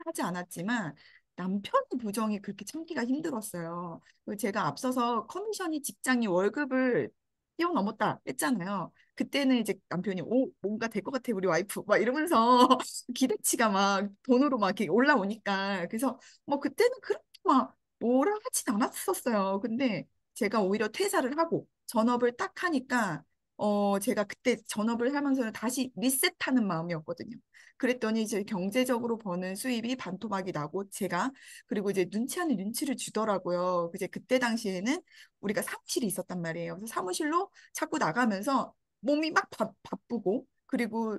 하지 않았지만 남편의 부정이 그렇게 참기가 힘들었어요. 그리고 제가 앞서서 커미션이 직장이 월급을 뛰어넘었다 했잖아요. 그때는 이제 남편이 뭔가 될 것 같아 우리 와이프 막 이러면서 기대치가 막 돈으로 막 이렇게 올라오니까 그래서 뭐 그때는 그렇게 막 뭐라 하진 않았었어요. 근데 제가 오히려 퇴사를 하고 전업을 딱 하니까 제가 그때 전업을 하면서는 다시 리셋하는 마음이었거든요. 그랬더니 이제 경제적으로 버는 수입이 반토막이 나고 제가 그리고 이제 눈치 아닌 눈치를 주더라고요. 이제 그때 당시에는 우리가 사무실이 있었단 말이에요. 그래서 사무실로 자꾸 나가면서 몸이 막 바쁘고 그리고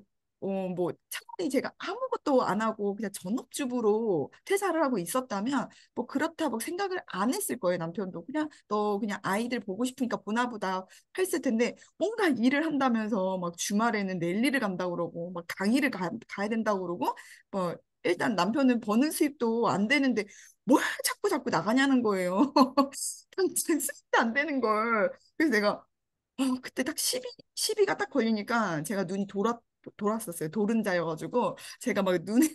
뭐 차라리 제가 아무것도 안 하고 그냥 전업주부로 퇴사를 하고 있었다면 뭐 그렇다고 생각을 안 했을 거예요. 남편도 그냥 너 그냥 아이들 보고 싶으니까 보나 보다 했을 텐데 뭔가 일을 한다면서 막 주말에는 랠리를 간다고 그러고 막 강의를 가야 된다고 그러고 뭐 일단 남편은 버는 수입도 안 되는데 뭘 자꾸 나가냐는 거예요. 당장 수입도 안 되는 걸. 그래서 내가 그때 딱 시비가 딱 걸리니까 제가 눈이 돌았었어요. 도른자여가지고 제가 막 눈에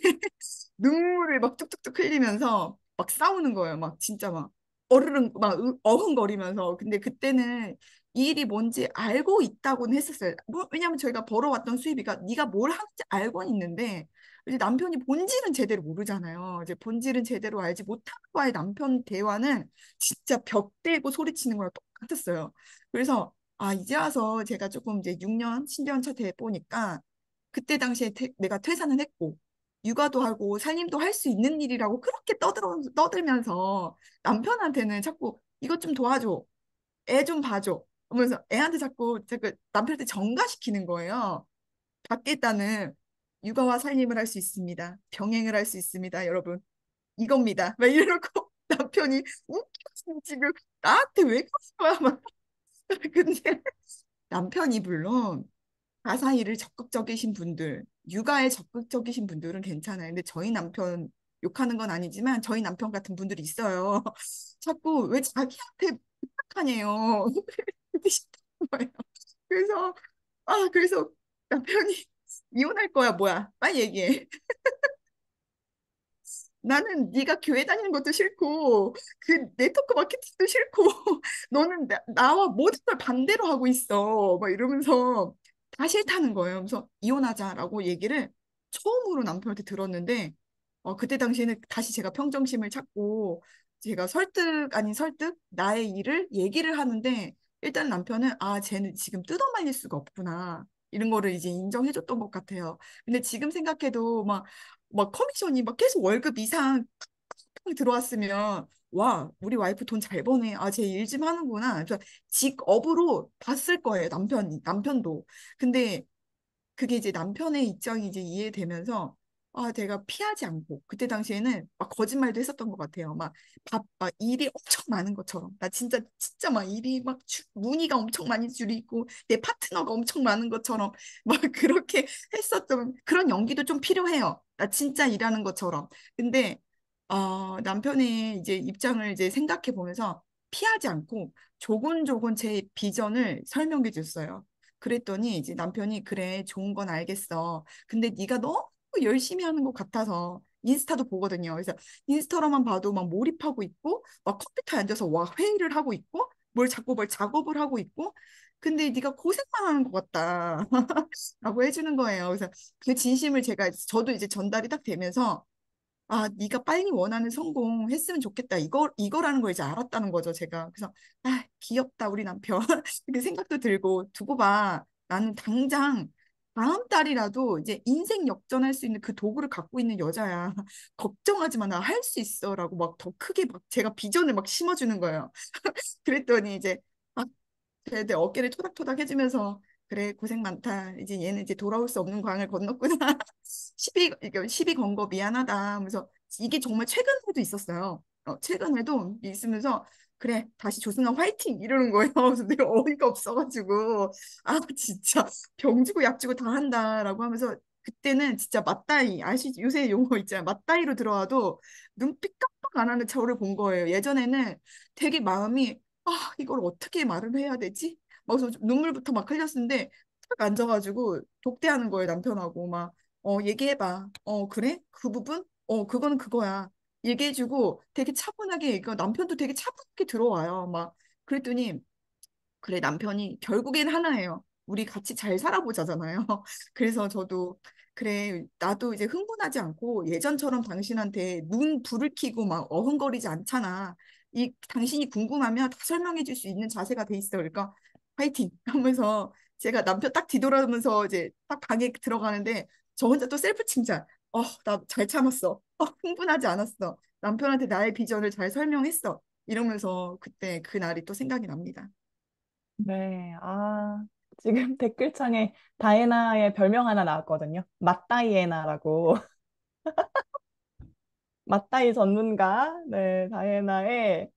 눈물을 막 뚝뚝뚝 흘리면서 막 싸우는 거예요. 막 진짜 막 어르릉 막 어흥거리면서. 근데 그때는 이 일이 뭔지 알고 있다고는 했었어요. 왜냐면 저희가 벌어왔던 수입이가 네가 뭘 하는지 알고는 있는데 이제 남편이 본질은 제대로 모르잖아요. 이제 본질은 제대로 알지 못하는 거의 남편 대화는 진짜 벽 대고 소리치는 거랑 똑같았어요. 그래서 이제 와서 제가 조금 이제 6년, 7년 차 돼 보니까 그때 당시에 내가 퇴사는 했고 육아도 하고 살림도 할 수 있는 일이라고 그렇게 떠들면서 남편한테는 자꾸 이것 좀 도와줘. 애 좀 봐줘. 그러면서 애한테 자꾸 남편한테 전가시키는 거예요. 밖에 있다는 육아와 살림을 할 수 있습니다. 병행을 할 수 있습니다. 여러분. 이겁니다. 막 이러고 남편이 웃겨 지금 나한테 왜 그러는 거야? 막. 근데 남편이 물론 가사 일을 적극적이신 분들, 육아에 적극적이신 분들은 괜찮아요. 근데 저희 남편 욕하는 건 아니지만 저희 남편 같은 분들이 있어요. 자꾸 왜 자기한테 부탁하냐요. 그게 싫다는 거예요. 그래서 그래서 남편이 이혼할 거야 뭐야? 빨리 얘기해. 나는 네가 교회 다니는 것도 싫고 그 네트워크 마케팅도 싫고 너는 나와 모든 걸 반대로 하고 있어 막 이러면서 다 싫다는 거예요. 그래서 이혼하자라고 얘기를 처음으로 남편한테 들었는데 그때 당시에는 다시 제가 평정심을 찾고 제가 설득 아닌 설득 나의 일을 얘기를 하는데 일단 남편은 아, 쟤는 지금 뜯어말릴 수가 없구나. 이런 거를 이제 인정해줬던 것 같아요. 근데 지금 생각해도 막 커미션이 막 계속 월급 이상 팍팍 들어왔으면 와, 우리 와이프 돈 잘 버네. 아, 쟤 일 좀 하는구나. 그래서 직업으로 봤을 거예요. 남편도. 근데 그게 이제 남편의 입장이 이제 이해되면서 아, 내가 피하지 않고 그때 당시에는 막 거짓말도 했었던 것 같아요. 막 일이 엄청 많은 것처럼 나 진짜 막 일이 문의가 엄청 많이 줄이고 내 파트너가 엄청 많은 것처럼 막 그렇게 했었던 그런 연기도 좀 필요해요. 나 진짜 일하는 것처럼. 근데 남편의 이제 입장을 이제 생각해 보면서 피하지 않고 조곤조곤 제 비전을 설명해 줬어요. 그랬더니 이제 남편이 그래 좋은 건 알겠어. 근데 네가 너무 열심히 하는 것 같아서 인스타도 보거든요. 그래서 인스타로만 봐도 막 몰입하고 있고 막 컴퓨터에 앉아서 와 회의를 하고 있고 뭘 작업을 하고 있고 근데 네가 고생만 하는 것 같다. 라고 해주는 거예요. 그래서 그 진심을 저도 이제 전달이 딱 되면서 아, 네가 빨리 원하는 성공했으면 좋겠다. 이거라는 걸 이제 알았다는 거죠, 제가. 그래서 아, 귀엽다, 우리 남편. 이렇게 생각도 들고 두고 봐. 나는 당장 다음 달이라도 이제 인생 역전할 수 있는 그 도구를 갖고 있는 여자야. 걱정하지 마, 나 할 수 있어라고 막 더 크게 막 제가 비전을 막 심어주는 거예요. 그랬더니 이제 아, 내 어깨를 토닥토닥 해주면서 그래 고생 많다. 이제 얘는 이제 돌아올 수 없는 광을 건넜구나. 시비 건 거 미안하다 하면서 이게 정말 최근에도 있었어요. 최근에도 있으면서 그래 다시 조승아 화이팅 이러는 거예요. 그래서 내가 어이가 없어가지고 아 진짜 병 주고 약 주고 다 한다라고 하면서 그때는 진짜 맞다이 아시죠? 요새 용어 있잖아요. 맞다이로 들어와도 눈빛 깜빡 안 하는 저를 본 거예요. 예전에는 되게 마음이 아, 이걸 어떻게 말을 해야 되지? 막 그래서 눈물부터 막 흘렸는데 딱 앉아가지고 독대하는 거예요, 남편하고. 얘기해봐. 그래? 그 부분? 그거는 그거야. 얘기해주고 되게 차분하게, 남편도 되게 차분하게 들어와요. 그랬더니 그래, 남편이 결국엔 하나예요. 우리 같이 잘 살아보자잖아요. 그래서 저도 그래, 나도 이제 흥분하지 않고 예전처럼 당신한테 불을 켜고 막 어흥거리지 않잖아. 당신이 궁금하면 다 설명해 줄 수 있는 자세가 돼 있어. 그러니까 파이팅 하면서 제가 남편 딱 뒤돌아보면서 이제 딱 방에 들어가는데 저 혼자 또 셀프 칭찬. 나 잘 참았어. 흥분하지 않았어. 남편한테 나의 비전을 잘 설명했어. 이러면서 그때 그 날이 또 생각이 납니다. 네, 지금 댓글창에 다이애나의 별명 하나 나왔거든요. 맛다이애나라고. 맞다이 전문가, 네, 다이애나의,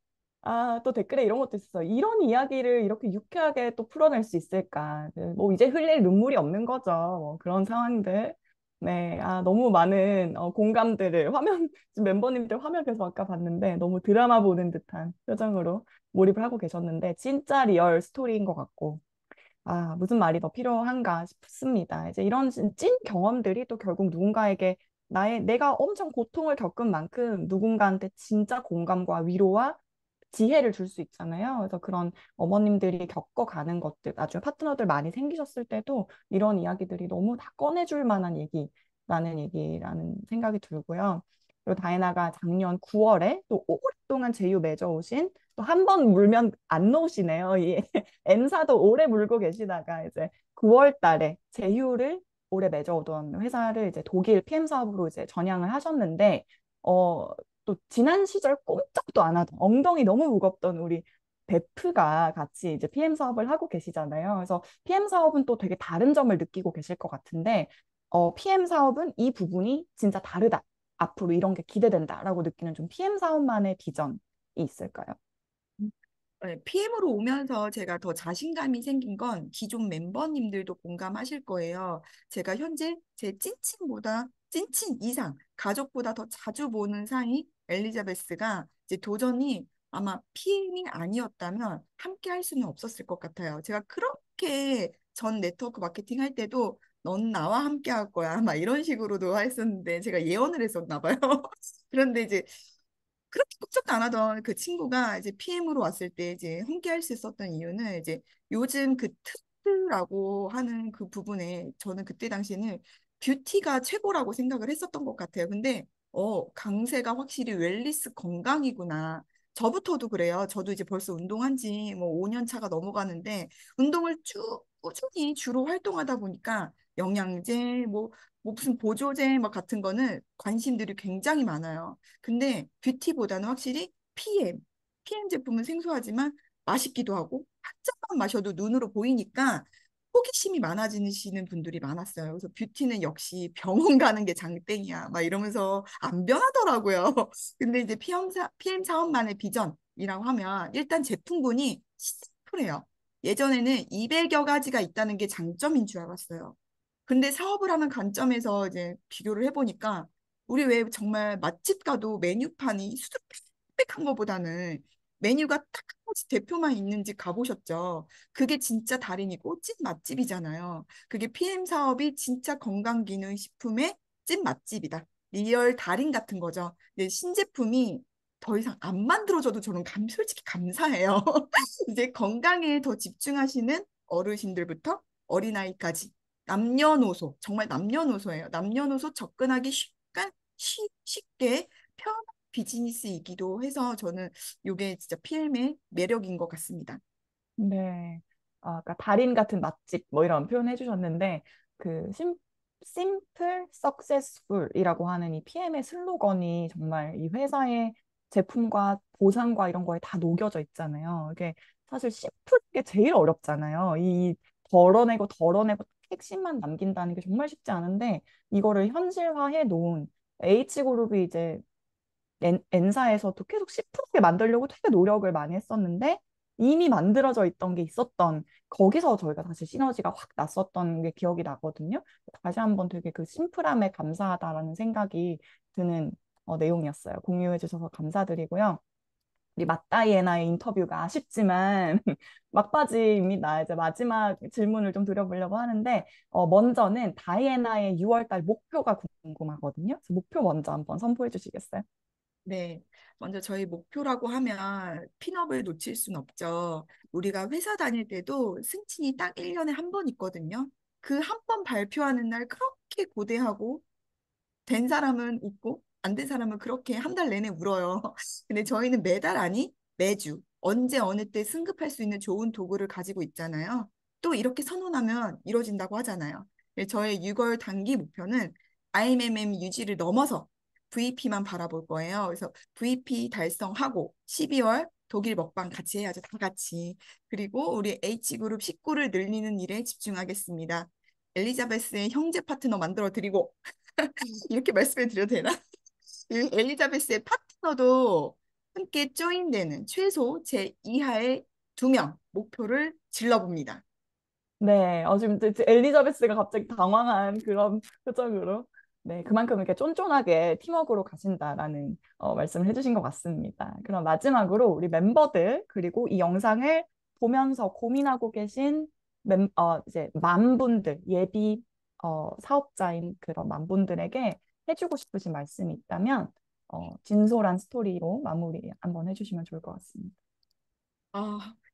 또 댓글에 이런 것도 있었어요. 이런 이야기를 이렇게 유쾌하게 또 풀어낼 수 있을까. 네, 뭐, 이제 흘릴 눈물이 없는 거죠. 뭐, 그런 상황들. 네, 너무 많은 공감들을 지금 멤버님들 화면 계속 아까 봤는데, 너무 드라마 보는 듯한 표정으로 몰입을 하고 계셨는데, 진짜 리얼 스토리인 것 같고, 무슨 말이 더 필요한가 싶습니다. 이제 이런 찐 경험들이 또 결국 누군가에게 내가 엄청 고통을 겪은 만큼 누군가한테 진짜 공감과 위로와 지혜를 줄 수 있잖아요. 그래서 그런 어머님들이 겪어가는 것들, 나중에 파트너들 많이 생기셨을 때도 이런 이야기들이 너무 다 꺼내줄 만한 얘기라는 생각이 들고요. 그리고 다이나가 작년 9월에 또 오랫동안 제휴 맺어오신 또 한 번 물면 안 놓으시네요. 이 N사도 오래 물고 계시다가 이제 9월 달에 제휴를 오래 맺어오던 회사를 이제 독일 PM 사업으로 이제 전향을 하셨는데, 어, 또 지난 시절 꼼짝도 안 하던 엉덩이 너무 무겁던 우리 베프가 같이 이제 PM 사업을 하고 계시잖아요. 그래서 PM 사업은 또 되게 다른 점을 느끼고 계실 것 같은데, PM 사업은 이 부분이 진짜 다르다. 앞으로 이런 게 기대된다라고 느끼는 좀 PM 사업만의 비전이 있을까요? PM으로 오면서 제가 더 자신감이 생긴 건 기존 멤버님들도 공감하실 거예요. 제가 현재 제 찐친보다 찐친 이상, 가족보다 더 자주 보는 사이 엘리자베스가 이제 도전이 아마 PM이 아니었다면 함께 할 수는 없었을 것 같아요. 제가 그렇게 전 네트워크 마케팅 할 때도 넌 나와 함께 할 거야. 막 이런 식으로도 했었는데 제가 예언을 했었나 봐요. 그런데 이제 그렇게 걱정도 안 하던 그 친구가 이제 PM으로 왔을 때 이제 함께 할 수 있었던 이유는 이제 요즘 그 트라고 하는 그 부분에 저는 그때 당시에는 뷰티가 최고라고 생각을 했었던 것 같아요. 근데 강세가 확실히 웰니스 건강이구나. 저부터도 그래요. 저도 이제 벌써 운동한 지 뭐 5년 차가 넘어가는데 운동을 쭉 꾸준히 주로 활동하다 보니까 영양제, 뭐 무슨 보조제 막 같은 거는 관심들이 굉장히 많아요. 근데 뷰티보다는 확실히 PM 제품은 생소하지만 맛있기도 하고 한 잔만 마셔도 눈으로 보이니까 호기심이 많아지시는 분들이 많았어요. 그래서 뷰티는 역시 병원 가는 게 장땡이야. 막 이러면서 안 변하더라고요. 근데 이제 PM 사업만의 비전이라고 하면 일단 제품군이 심플해요. 예전에는 200여 가지가 있다는 게 장점인 줄 알았어요. 근데 사업을 하는 관점에서 이제 비교를 해보니까 우리 왜 정말 맛집 가도 메뉴판이 수두룩한 것보다는 메뉴가 딱 한 가지 대표만 있는 집 가보셨죠? 그게 진짜 달인이고 찐 맛집이잖아요. 그게 PM 사업이 진짜 건강기능식품의 찐 맛집이다. 리얼 달인 같은 거죠. 근데 신제품이 더 이상 안 만들어져도 저는 솔직히 감사해요. 이제 건강에 더 집중하시는 어르신들부터 어린아이까지 남녀노소, 정말 남녀노소예요. 남녀노소 접근하기 쉽게 편한 비즈니스이기도 해서 저는 이게 진짜 PM의 매력인 것 같습니다. 네. 아까 달인 같은 맛집 뭐 이런 표현 해주셨는데 그 심플 석세스풀이라고 하는 이 PM의 슬로건이 정말 이 회사의 제품과 보상과 이런 거에 다 녹여져 있잖아요. 이게 사실 심플게 제일 어렵잖아요. 이 덜어내고 핵심만 남긴다는 게 정말 쉽지 않은데 이거를 현실화해 놓은 H그룹이 이제 N사에서도 계속 시프하게 만들려고 되게 노력을 많이 했었는데 이미 만들어져 있던 게 있었던 거기서 저희가 다시 시너지가 확 났었던 게 기억이 나거든요. 다시 한번 되게 그 심플함에 감사하다라는 생각이 드는 내용이었어요. 공유해 주셔서 감사드리고요. 우리 맞다이애나의 인터뷰가 아쉽지만 막바지입니다. 이제 마지막 질문을 좀 드려보려고 하는데 먼저는 다이애나의 6월달 목표가 궁금하거든요. 그래서 목표 먼저 한번 선보여 주시겠어요? 네, 먼저 저희 목표라고 하면 핀업을 놓칠 순 없죠. 우리가 회사 다닐 때도 승진이 딱 1년에 한 번 있거든요. 그 한 번 발표하는 날 그렇게 고대하고 된 사람은 웃고 안 된 사람은 그렇게 한 달 내내 울어요. 근데 저희는 매달 아니 매주 언제 어느 때 승급할 수 있는 좋은 도구를 가지고 있잖아요. 또 이렇게 선언하면 이루어진다고 하잖아요. 저의 6월 단기 목표는 IMMM 유지를 넘어서 VP만 바라볼 거예요. 그래서 VP 달성하고 12월 독일 먹방 같이 해야죠. 다 같이. 그리고 우리 H그룹 식구를 늘리는 일에 집중하겠습니다. 엘리자베스의 형제 파트너 만들어 드리고 이렇게 말씀해 드려도 되나? 이 엘리자베스의 파트너도 함께 조인되는 최소 제 2하의 2명 목표를 질러봅니다. 네, 지금 엘리자베스가 갑자기 당황한 그런 표정으로. 네, 그만큼 이렇게 쫀쫀하게 팀워크로 가신다라는 말씀을 해주신 것 같습니다. 그럼 마지막으로 우리 멤버들, 그리고 이 영상을 보면서 고민하고 계신 이제 만 분들, 예비 사업자인 그런 만 분들에게 해주고 싶으신 말씀이 있다면, 진솔한 스토리로 마무리 한번 해주시면 좋을 것 같습니다.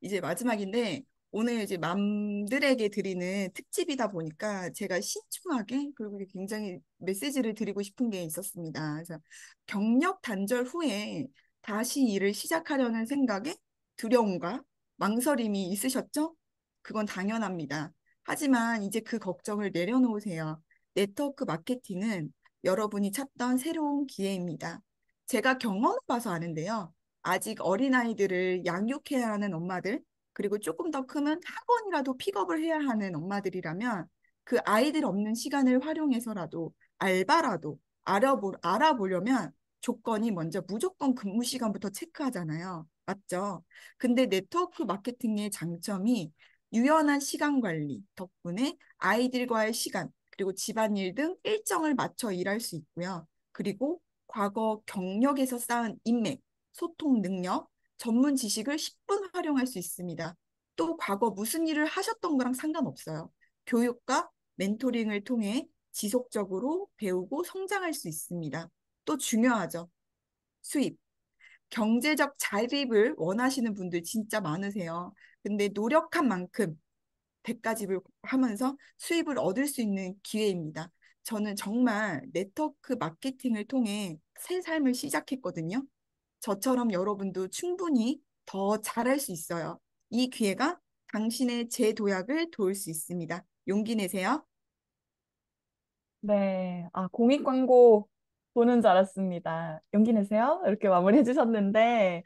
이제 마지막인데 오늘 이제 맘들에게 드리는 특집이다 보니까 제가 신중하게 그리고 굉장히 메시지를 드리고 싶은 게 있었습니다. 그래서 경력 단절 후에 다시 일을 시작하려는 생각에 두려움과 망설임이 있으셨죠? 그건 당연합니다. 하지만 이제 그 걱정을 내려놓으세요. 네트워크 마케팅은 여러분이 찾던 새로운 기회입니다. 제가 경험을 봐서 아는데요. 아직 어린아이들을 양육해야 하는 엄마들, 그리고 조금 더 크면 학원이라도 픽업을 해야 하는 엄마들이라면 그 아이들 없는 시간을 활용해서라도 알바라도 알아보려면 조건이 먼저 무조건 근무 시간부터 체크하잖아요. 맞죠? 근데 네트워크 마케팅의 장점이 유연한 시간 관리 덕분에 아이들과의 시간, 그리고 집안일 등 일정을 맞춰 일할 수 있고요. 그리고 과거 경력에서 쌓은 인맥, 소통 능력, 전문 지식을 10분 활용할 수 있습니다. 또 과거 무슨 일을 하셨던 거랑 상관없어요. 교육과 멘토링을 통해 지속적으로 배우고 성장할 수 있습니다. 또 중요하죠. 수입. 경제적 자립을 원하시는 분들 진짜 많으세요. 근데 노력한 만큼 대가집을 하면서 수입을 얻을 수 있는 기회입니다. 저는 정말 네트워크 마케팅을 통해 새 삶을 시작했거든요. 저처럼 여러분도 충분히 더 잘할 수 있어요. 이 기회가 당신의 재도약을 도울 수 있습니다. 용기 내세요. 네, 공익 광고 보는 줄 알았습니다. 용기 내세요. 이렇게 마무리해 주셨는데,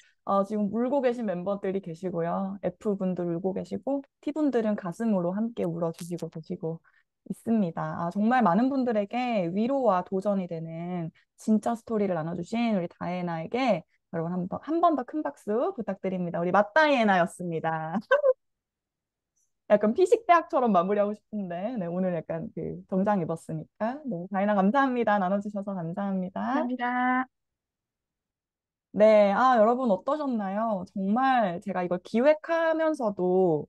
지금 울고 계신 멤버들이 계시고요. F분들 울고 계시고, T분들은 가슴으로 함께 울어주시고 계시고 있습니다. 정말 많은 분들에게 위로와 도전이 되는 진짜 스토리를 나눠주신 우리 다이애나에게 여러분 한 번 더 큰 박수 부탁드립니다. 우리 맞다이애나였습니다. 약간 피식대학처럼 마무리하고 싶은데, 네, 오늘 약간 그 정장 입었으니까. 네, 다이나 감사합니다. 나눠주셔서 감사합니다. 감사합니다. 네, 여러분 어떠셨나요? 정말 제가 이걸 기획하면서도,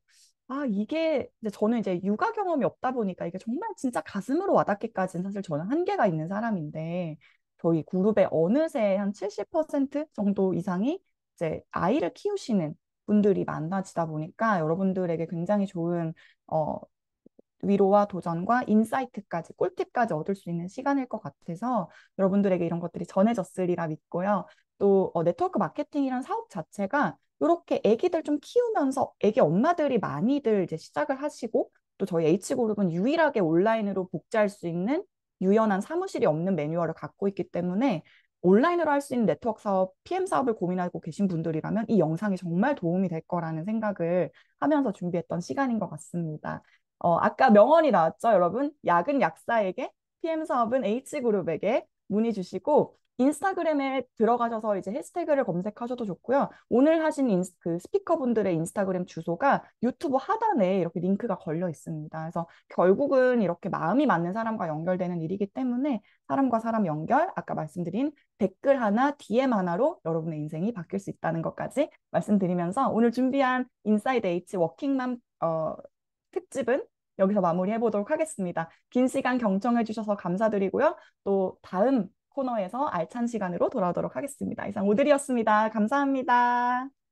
이게, 이제 저는 이제 육아 경험이 없다 보니까 이게 정말 진짜 가슴으로 와닿기까지는 사실 저는 한계가 있는 사람인데, 저희 그룹의 어느새 한 70% 정도 이상이 이제 아이를 키우시는 분들이 많아지다 보니까 여러분들에게 굉장히 좋은, 어, 위로와 도전과 인사이트까지, 꿀팁까지 얻을 수 있는 시간일 것 같아서 여러분들에게 이런 것들이 전해졌으리라 믿고요. 또 네트워크 마케팅이란 사업 자체가 이렇게 아기들 좀 키우면서 아기 엄마들이 많이들 이제 시작을 하시고 또 저희 H그룹은 유일하게 온라인으로 복제할 수 있는 유연한 사무실이 없는 매뉴얼을 갖고 있기 때문에 온라인으로 할 수 있는 네트워크 사업, PM 사업을 고민하고 계신 분들이라면 이 영상이 정말 도움이 될 거라는 생각을 하면서 준비했던 시간인 것 같습니다. 아까 명언이 나왔죠, 여러분? 약은 약사에게, PM 사업은 H그룹에게 문의 주시고, 인스타그램에 들어가셔서 이제 해시태그를 검색하셔도 좋고요. 오늘 하신 그 스피커분들의 인스타그램 주소가 유튜브 하단에 이렇게 링크가 걸려 있습니다. 그래서 결국은 이렇게 마음이 맞는 사람과 연결되는 일이기 때문에 사람과 사람 연결, 아까 말씀드린 댓글 하나, DM 하나로 여러분의 인생이 바뀔 수 있다는 것까지 말씀드리면서 오늘 준비한 인사이드 H 워킹맘 특집은 여기서 마무리해 보도록 하겠습니다. 긴 시간 경청해 주셔서 감사드리고요. 또 다음 코너에서 알찬 시간으로 돌아오도록 하겠습니다. 이상 오드리였습니다. 감사합니다.